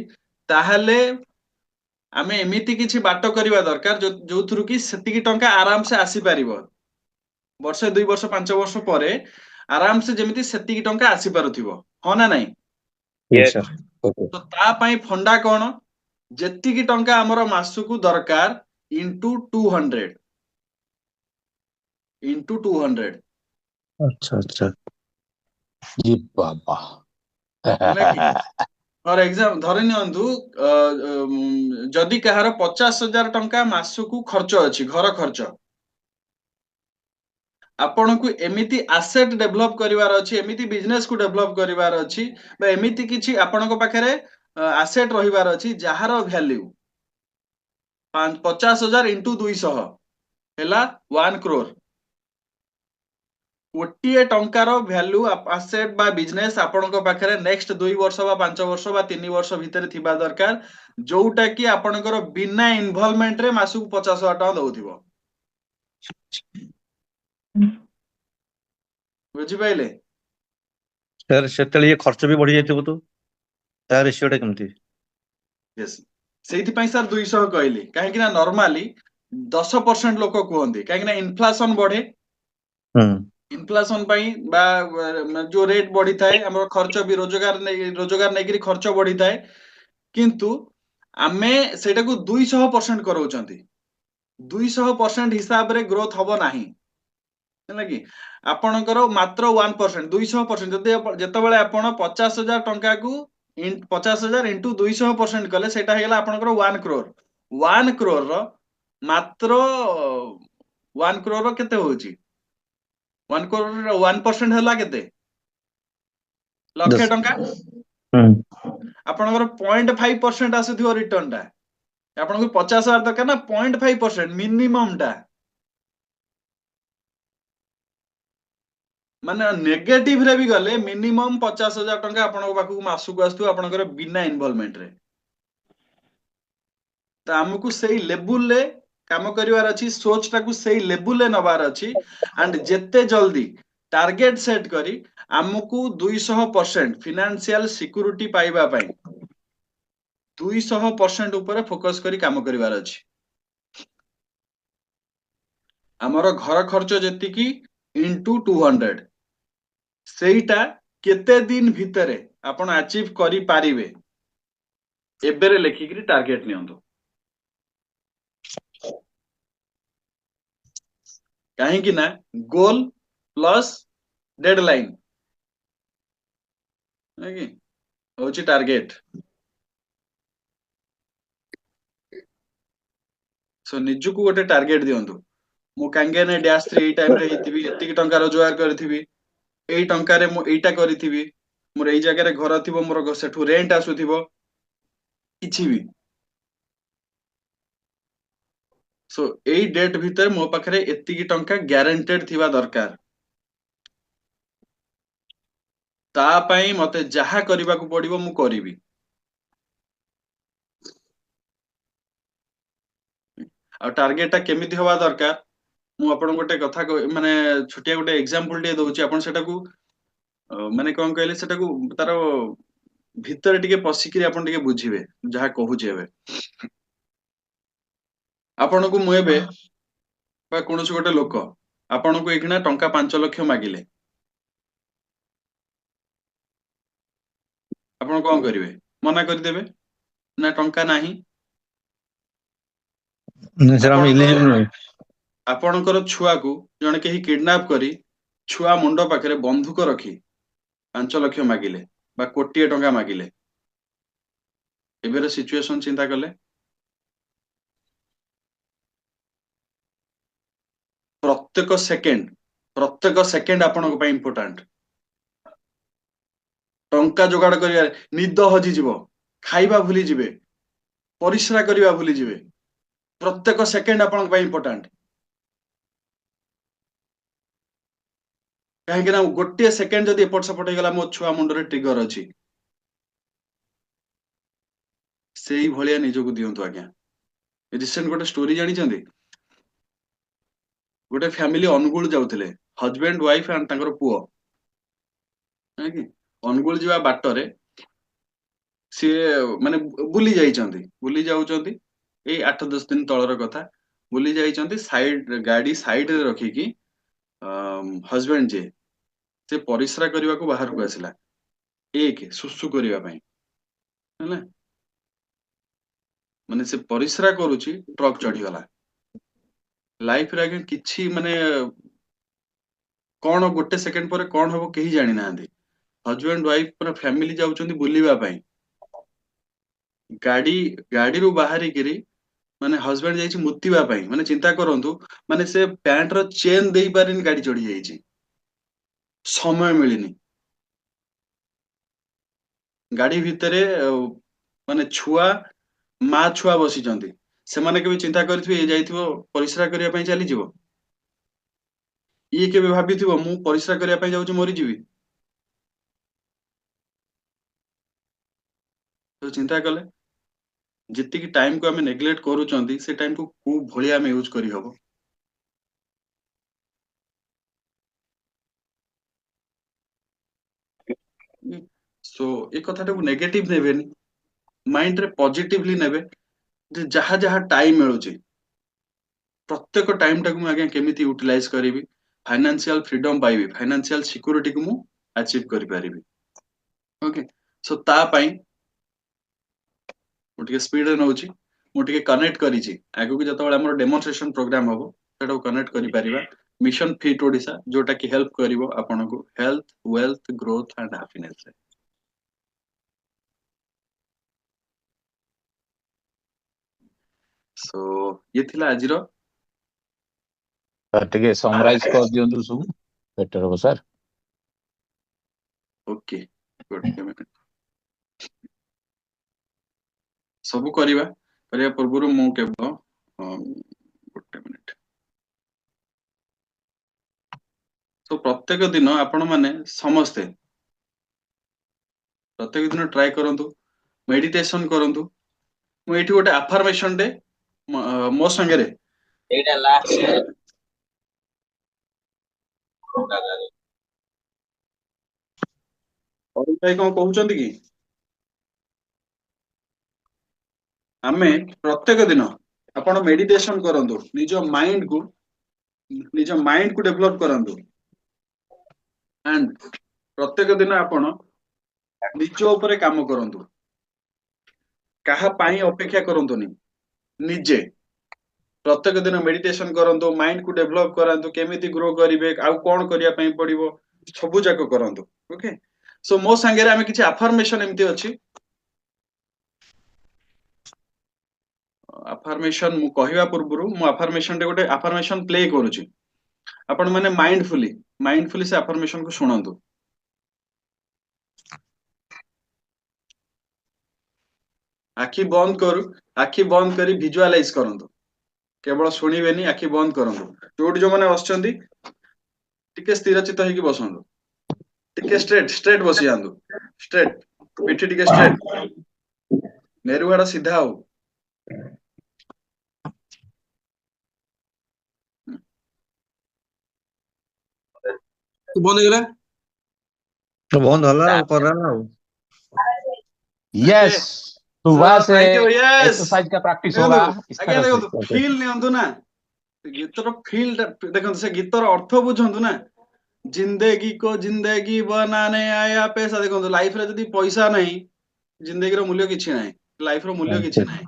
ତାହେଲେ ଆମେ ଏମିତି କିଛି ବାଟ କରିବା ଦରକାର ଯୋଉଥିରୁ କି ସେତିକି ଟଙ୍କା ଆରାମସେ ଆସିପାରିବ। ବର୍ଷେ 2 ବର୍ଷ 5 ବର୍ଷ ପରେ ଆରାମସେ ଯେମିତି ସେତିକି ଟଙ୍କା ଆସିପାରୁଥିବ, ହଁ ନା ନାଇଁ। Yes. ତ ତା ପାଇଁ ଫଣ୍ଡା କଣ, ଯେତିକି ଟଙ୍କା ଆମର ମାସକୁ ଦରକାର ଇଣ୍ଟୁ 200 ଇଣ୍ଟୁ 200। ଆଚ୍ଛା ଆଚ୍ଛା। ଇ ବାବା। ହେଲା କି ଫର ଏକ୍ସାମ୍ପଲ ଧରି ନିଅନ୍ତୁ ଯଦି କାହାର 50,000 ଟଙ୍କା ମାସକୁ ଖର୍ଚ୍ଚ ଅଛି, ଘର ଖର୍ଚ୍ଚ, ଆପଣଙ୍କୁ ଏମିତି ଆସେଟ ଡେଭଲପ କରିବାର ଅଛି, ଏମିତି ବିଜନେସ କୁ ଡେଭଲପ କରିବାର ଅଛି, ବା ଏମିତି କିଛି ଆପଣଙ୍କ ପାଖରେ ଆସେଟ ରହିବାର ଅଛି ଯାହାର ଭ୍ୟାଲ୍ୟୁ 50,000 ଇଣ୍ଟୁ 200 ହେଲା 1 crore। ଗୋଟିଏ ଟଙ୍କାର ଭ୍ୟାଲୁ ଆସେଟ ବା ବିଜନେସ ଆପଣଙ୍କ ପାଖରେ ନେକ୍ସଟ 2 ବର୍ଷ ବା 5 ବର୍ଷ ବା 3 ବର୍ଷ ଭିତରେ ଥିବା ଦରକାର, ଯୋଉଟା କି ଆପଣଙ୍କର ବିନା ଇନଭଲଭମେଣ୍ଟ ରେ ମାସକୁ 50,000 ଟଙ୍କା ଦଉଥିବ। ବୁଝିପାଇଲେ। ସାର୍ ସେତେବେଳେ ଇଏ ଖର୍ଚ୍ଚ ବି ବଢି ଯାଇଥିବ ତ, ତା ରେସିଓ ଟା କେମିତି? ସେଇଥିପାଇଁ ସାର୍ 200 କହିଲି, କାହିଁକି ନା ନର୍ମାଲି 10% ଲୋକ କୁହନ୍ତି, କାହିଁକି ନା ଇନଫ୍ଲାସନ ବଢେ। ଇନଫ୍ଲାସନ ପାଇଁ ବା ଯୋଉ ରେଟ୍ ବଢିଥାଏ, ଆମର ଖର୍ଚ୍ଚ ବି ରୋଜଗାର ନେଇକିରି ଖର୍ଚ୍ଚ ବଢିଥାଏ, କିନ୍ତୁ ଆମେ ସେଇଟାକୁ 200% କରଉଛନ୍ତି। 200% ହିସାବରେ ଗ୍ରୋଥ ହବ ନାହିଁ, ହେଲା କି ଆପଣଙ୍କର ମାତ୍ର 1%, 200%। ଯଦି ଯେତେବେଳେ ଆପଣ 50,000 ଟଙ୍କାକୁ 50,000 ଇଣ୍ଟୁ 200% କଲେ, ସେଇଟା ହେଇଗଲା ଆପଣଙ୍କର 1 crore। 1 crore ର ମାତ୍ର 1 crore ର କେତେ ହଉଛି, 1 crore ର 1% ହେଲା କେତେ, ଲକ୍ଷେ ଟଙ୍କା। ଆପଣଙ୍କର 0.5% ଆସୁଥିବ ରିଟର୍ନ ଟା। ଆପଣଙ୍କୁ 50,000 ଦରକାର ନା, 0.5% ମିନିମମ ଟା, ମାନେ ନେଗେଟିଭ ରେ ବି ଗଲେ ମିନିମମ 50,000 ଟଙ୍କା ଆପଣଙ୍କ ପାଖକୁ ମାସକୁ ଆସୁଥିବ ଆପଣଙ୍କର ବିନା ଇନଭଲଭମେଣ୍ଟ ରେ। ତ ଆମକୁ ସେଇ ଲେବୁଲରେ କାମ କରିବାର ଅଛି, ସୋଚ ଟାକୁ ସେଇ ଲେବୁଲରେ ନବାର ଅଛି, ଆଣ୍ଡ ଯେତେ ଜଲ୍ଦି ଟାର୍ଗେଟ ସେଟ କରି ଆମକୁ 200% ଫିନାନ୍ସିଆଲ ସିକ୍ୟୁରିଟି ପାଇବା ପାଇଁ 200% ଉପରେ ଫୋକସ କରି କାମ କରିବାର ଅଛି। ଆମର ଘର ଖର୍ଚ୍ଚ ଯେତିକି ଇଣ୍ଟୁ 200, ସେଇଟା କେତେ ଦିନ ଭିତରେ ଆପଣ ଆଚିଭ କରିପାରିବେ, ଏବେରେ ଲେଖିକିରି ଟାର୍ଗେଟ ନିଅନ୍ତୁ। କାହିଁକି ନା ଗୋଲ ପ୍ଲସ ଡେଡଲାଇନ ହଉଛି ଟାର୍ଗେଟ। ସୋ ନିଜକୁ ଗୋଟେ ଟାର୍ଗେଟ ଦିଅନ୍ତୁ, ମୁଁ କାଙ୍ଗେନେ ଡ୍ୟାଶ 3 ଏଇ ଟାଇମରେ ହେଇଥିବି, ଏତିକି ଟଙ୍କା ରୋଜଗାର କରିଥିବି, ଏଇ ଟଙ୍କାରେ ମୁଁ ଏଇଟା କରିଥିବି, ମୋର ଏଇ ଜାଗାରେ ଘର ଥିବ, ମୋର ସେଠୁ ରେଣ୍ଟ ଆସୁଥିବ, କିଛି ବି। ସୋ ଏଇ ଡେଟ୍ ଭିତରେ ମୋ ପାଖରେ ଏତିକି ଟଙ୍କା ଗ୍ୟାରେଣ୍ଟେଡ ଥିବା ଦରକାର। ତା ପାଇଁ ମତେ ଯାହା କରିବାକୁ ପଡିବ ମୁଁ କରିବି। ଆଉ ଟାର୍ଗେଟଟା କେମିତି ହବା ଦରକାର ମୁଁ ଆପଣ ଗୋଟେ କଥା ମାନେ ଛୋଟିଆ ଗୋଟେ ଏକ୍ସାମ୍ପଲ ଟିକେ ଦଉଛି ଆପଣ ସେଟାକୁ ମାନେ କଣ କହିଲେ ସେଟାକୁ ତାର ଭିତରେ ଟିକେ ପଶିକିରି ଆପଣ ଟିକେ ବୁଝିବେ ଯାହା କହୁଛି ଏବେ ଆପଣଙ୍କୁ ମୁଁ ଏବେ ବା କୌଣସି ଗୋଟେ ଲୋକ ଆପଣଙ୍କୁ ଏଇଖିଣା ଟଙ୍କା 5 ଲକ୍ଷ ମାଗିଲେ ଆପଣ କଣ କରିବେ ମନା କରିଦେବେ ନା ଟଙ୍କା ନାହିଁ ସାର୍ ଆମେ ଆପଣଙ୍କର ଇଲିଜିବଲ୍ ନୁହେଁ। ଆପଣଙ୍କର ଛୁଆକୁ ଜଣେ କେହି କିଡନାପ କରି ଛୁଆ ମୁଣ୍ଡ ପାଖରେ ବନ୍ଧୁକ ରଖି 5 ଲକ୍ଷ ମାଗିଲେ ବା କୋଟିଏ ଟଙ୍କା ମାଗିଲେ ଏବେର ସିଚୁଏସନ ଚିନ୍ତା କଲେ ପ୍ରତ୍ୟେକ ସେକେଣ୍ଡ ଆପଣଙ୍କ ପାଇଁ ଇମ୍ପୋର୍ଟାଣ୍ଟ ଟଙ୍କା ଯୋଗାଡ଼ କରିବାରେ ନିଦ ହଜିଯିବ ଖାଇବା ଭୁଲିଯିବେ ପରିଶ୍ରା କରିବା ଭୁଲିଯିବେ ପ୍ରତ୍ୟେକ ସେକେଣ୍ଡ ଆପଣଙ୍କ ପାଇଁ ଇମ୍ପୋର୍ଟାଣ୍ଟ କାହିଁକି ନା ଗୋଟିଏ ସେକେଣ୍ଡ ଯଦି ଏପଟ ସେପଟ ହେଇଗଲା ମୋ ଛୁଆ ମୁଣ୍ଡରେ ଟ୍ରିଗର ଅଛି ସେଇ ଭଳିଆ ନିଜକୁ ଦିଅନ୍ତୁ ଆଜ୍ଞା ରିସେଣ୍ଟ ଗୋଟେ ଷ୍ଟୋରି ଜାଣିଛନ୍ତି ଗୋଟେ ଫ୍ୟାମିଲି ଅନୁଗୁଳ ଯାଉଥିଲେ ହଜବେଣ୍ଡ ୱାଇଫ ଆଣ୍ଡ ତାଙ୍କର ପୁଅ ଅନୁଗୁଳ ଯିବା ବାଟରେ ସିଏ ମାନେ ବୁଲି ଯାଉଛନ୍ତି ଏଇ 8-10 ଦିନ ତଳର କଥା ବୁଲି ଯାଇଛନ୍ତି ଗାଡି ସାଇଡରେ ରଖିକି ହଜବେଣ୍ଡ ଯିଏ ସେ ପରିଶ୍ରା କରିବାକୁ ବାହାରକୁ ଆସିଲା ସୁସୁ କରିବା ପାଇଁ ହେଲା ମାନେ ସେ ପରିଶ୍ରା କରୁଛି ଟ୍ରକ୍ ଚଢିଗଲା ଲାଇଫରେ ଆଜ୍ଞା କିଛି ମାନେ କଣ ଗୋଟେ ସେକେଣ୍ଡ ପରେ କଣ ହବ କେହି ଜାଣିନାହାନ୍ତି ହଜବେଣ୍ଡ ୱାଇଫ ପୁରା ଫ୍ୟାମିଲି ଯାଉଛନ୍ତି ବୁଲିବା ପାଇଁ ଗାଡିରୁ ବାହାରିକିରି ମାନେ ହଜବେଣ୍ଡ ଯାଇଛି ମୁତିବା ପାଇଁ ମାନେ ଚିନ୍ତା କରନ୍ତୁ ମାନେ ସେ ପ୍ୟାଣ୍ଟର ଚେନ୍ ଦେଇପାରିନି ଗାଡି ଚଢି ଯାଇଛି ସମୟ ମିଳିନି ଗାଡି ଭିତରେ ମାନେ ମା ଛୁଆ ବସିଛନ୍ତି ସେମାନେ କେବେ ଚିନ୍ତା କରିଥିବେ ଇଏ ଯାଇଥିବ ପରିଶ୍ରା କରିବା ପାଇଁ ଚାଲିଯିବ ଇଏ କେବେ ଭାବିଥିବ ମୁଁ ପରିଶ୍ରା କରିବା ପାଇଁ ଯାଉଛି ମରିଯିବି ତ ଚିନ୍ତା କଲେ ଯେତିକି ଟାଇମକୁ ଆମେ ନେଗ୍ଲେକ୍ଟ କରୁଛନ୍ତି ସେ ଟାଇମକୁ କୋଉ ଭଳିଆ ଆମେ ୟୁଜ କରିହବ ସୋ ଏ କଥାଟାକୁ ନେଗେଟିଭ ନେବେନି ମାଇଣ୍ଡରେ ପଜିଟିଭଲି ନେବେ ଯେ ଯାହା ଯାହା ଟାଇମ ମିଳୁଛି ପ୍ରତ୍ୟେକ ଟାଇମଟାକୁ ମୁଁ ଆଜ୍ଞା କେମିତି ୟୁଟିଲାଇଜ କରିବି ଫାଇନାନ୍ସିଆଲ ଫ୍ରିଡମ ପାଇବି ଫାଇନାନ୍ସିଆଲ ସିକ୍ୟୁରିଟିକୁ ମୁଁ ଆଚିଭ କରିପାରିବି ଓକେ ସୋ ତା ପାଇଁ ମୁଁ ଟିକେ ସ୍ପିଡରେ ନଉଛି ମୁଁ ଟିକେ କନେକ୍ଟ କରିଛି ଆଗକୁ ଯେତେବେଳେ ଆମର ଡେମନଷ୍ଟ୍ରେସନ ପ୍ରୋଗ୍ରାମ ହବ ସେଟାକୁ କନେକ୍ଟ କରିପାରିବା ମିଶନ ଫିଟ୍ ଓଡିଶା ଯୋଉଟା କି ହେଲ୍ପ କରିବ ଆପଣଙ୍କୁ health wealth growth and happiness so ଇଏ ଥିଲା ଆଜିର ଟିକେ ସମରାଇଜ କରିଦିଅନ୍ତୁ ସବୁ ବେଟର ହବ ସାର୍। ଓକେ ଗୋଟେ ମିନିଟ ସବୁ କରିବା ପୂର୍ବରୁ ମୁଁ କେବଳ ଗୋଟେ ମିନିଟ ତ ପ୍ରତ୍ୟେକ ଦିନ ଆପଣ ମାନେ ସମସ୍ତେ ପ୍ରତ୍ୟେକ ଦିନ ଟ୍ରାଏ କରନ୍ତୁ ମେଡିଟେସନ କରନ୍ତୁ ମୁଁ ଏଇଠି ଗୋଟେ ଆଫର୍ମେସନ ଡେ ମୋ ସାଙ୍ଗରେ ଏଇଟା ଲାଷ୍ଟ ଅରୁଣ ଭାଇ କଣ କହୁଛନ୍ତି କି ଆମେ ପ୍ରତ୍ୟେକ ଦିନ ଆପଣ ମେଡିଟେସନ କରନ୍ତୁ ନିଜ ମାଇଣ୍ଡକୁ ଡେଭଲପ କରନ୍ତୁ ଆଣ୍ଡ ପ୍ରତ୍ୟେକ ଦିନ ଆପଣ ନିଜ ଉପରେ କାମ କରନ୍ତୁ କାହା ପାଇଁ ଅପେକ୍ଷା କରନ୍ତୁନି ନିଜେ ପ୍ରତ୍ୟେକ ଦିନ ମେଡିଟେସନ କରନ୍ତୁ ମାଇଣ୍ଡକୁ ଡେଭଲପ କରନ୍ତୁ କେମିତି ଗ୍ରୋ କରିବେ ଆଉ କଣ କରିବା ପାଇଁ ପଡିବ ସବୁ ଯାକ କରନ୍ତୁ ଓକେ ସୋ ମୋ ସାଙ୍ଗରେ ଆମେ କିଛି ଆଫର୍ମେସନ ଏମିତି ଅଛି ଆଫର୍ମେସନ ମୁଁ କହିବା ପୂର୍ବରୁ ମୁଁ ଆଫର୍ମେସନ ଗୋଟେ ଆଫର୍ମେସନ ପ୍ଲେ କରୁଛି ଆପଣ ମାନେ ମାଇଣ୍ଡଫୁଲି ସେ ଆଫର୍ମେସନକୁ ଶୁଣନ୍ତୁ ଆଖି ବନ୍ଦ କରି ଭିଜୁଆଲାଇଜ କରନ୍ତୁ କେବଳ ଶୁଣିବେନି ଆଖି ବନ୍ଦ କରନ୍ତୁ ଯୋଉଠି ଯୋଉମାନେ ବସିଛନ୍ତି ଟିକେ ସ୍ଥିରଚିତ ହେଇକି ବସନ୍ତୁ ଟିକେ ଷ୍ଟ୍ରେଟ ବସି ଯାଆନ୍ତୁ ଷ୍ଟ୍ରେଟ ପିଠି ଟିକେ ଷ୍ଟ୍ରେଟ ମେରୁହାଡ ସିଧା ହଉ ବନ୍ଦ ହେଇଗଲା। तो बंद होला और कर रहा हूँ। यस सुबह से थैंक यू यस एक्सरसाइज का प्रैक्टिस देखो होगा इस आज्ञा तरह देखो से। फील नियंतु ना गीतर फील देखो से गीतर अर्थ बुझंतु ना जिंदगी को जिंदगी बनाने आया पैसा देखो लाइफ रे जदी पैसा नहीं जिंदगी रो मूल्य किछि नहीं लाइफ रो मूल्य किछि नहीं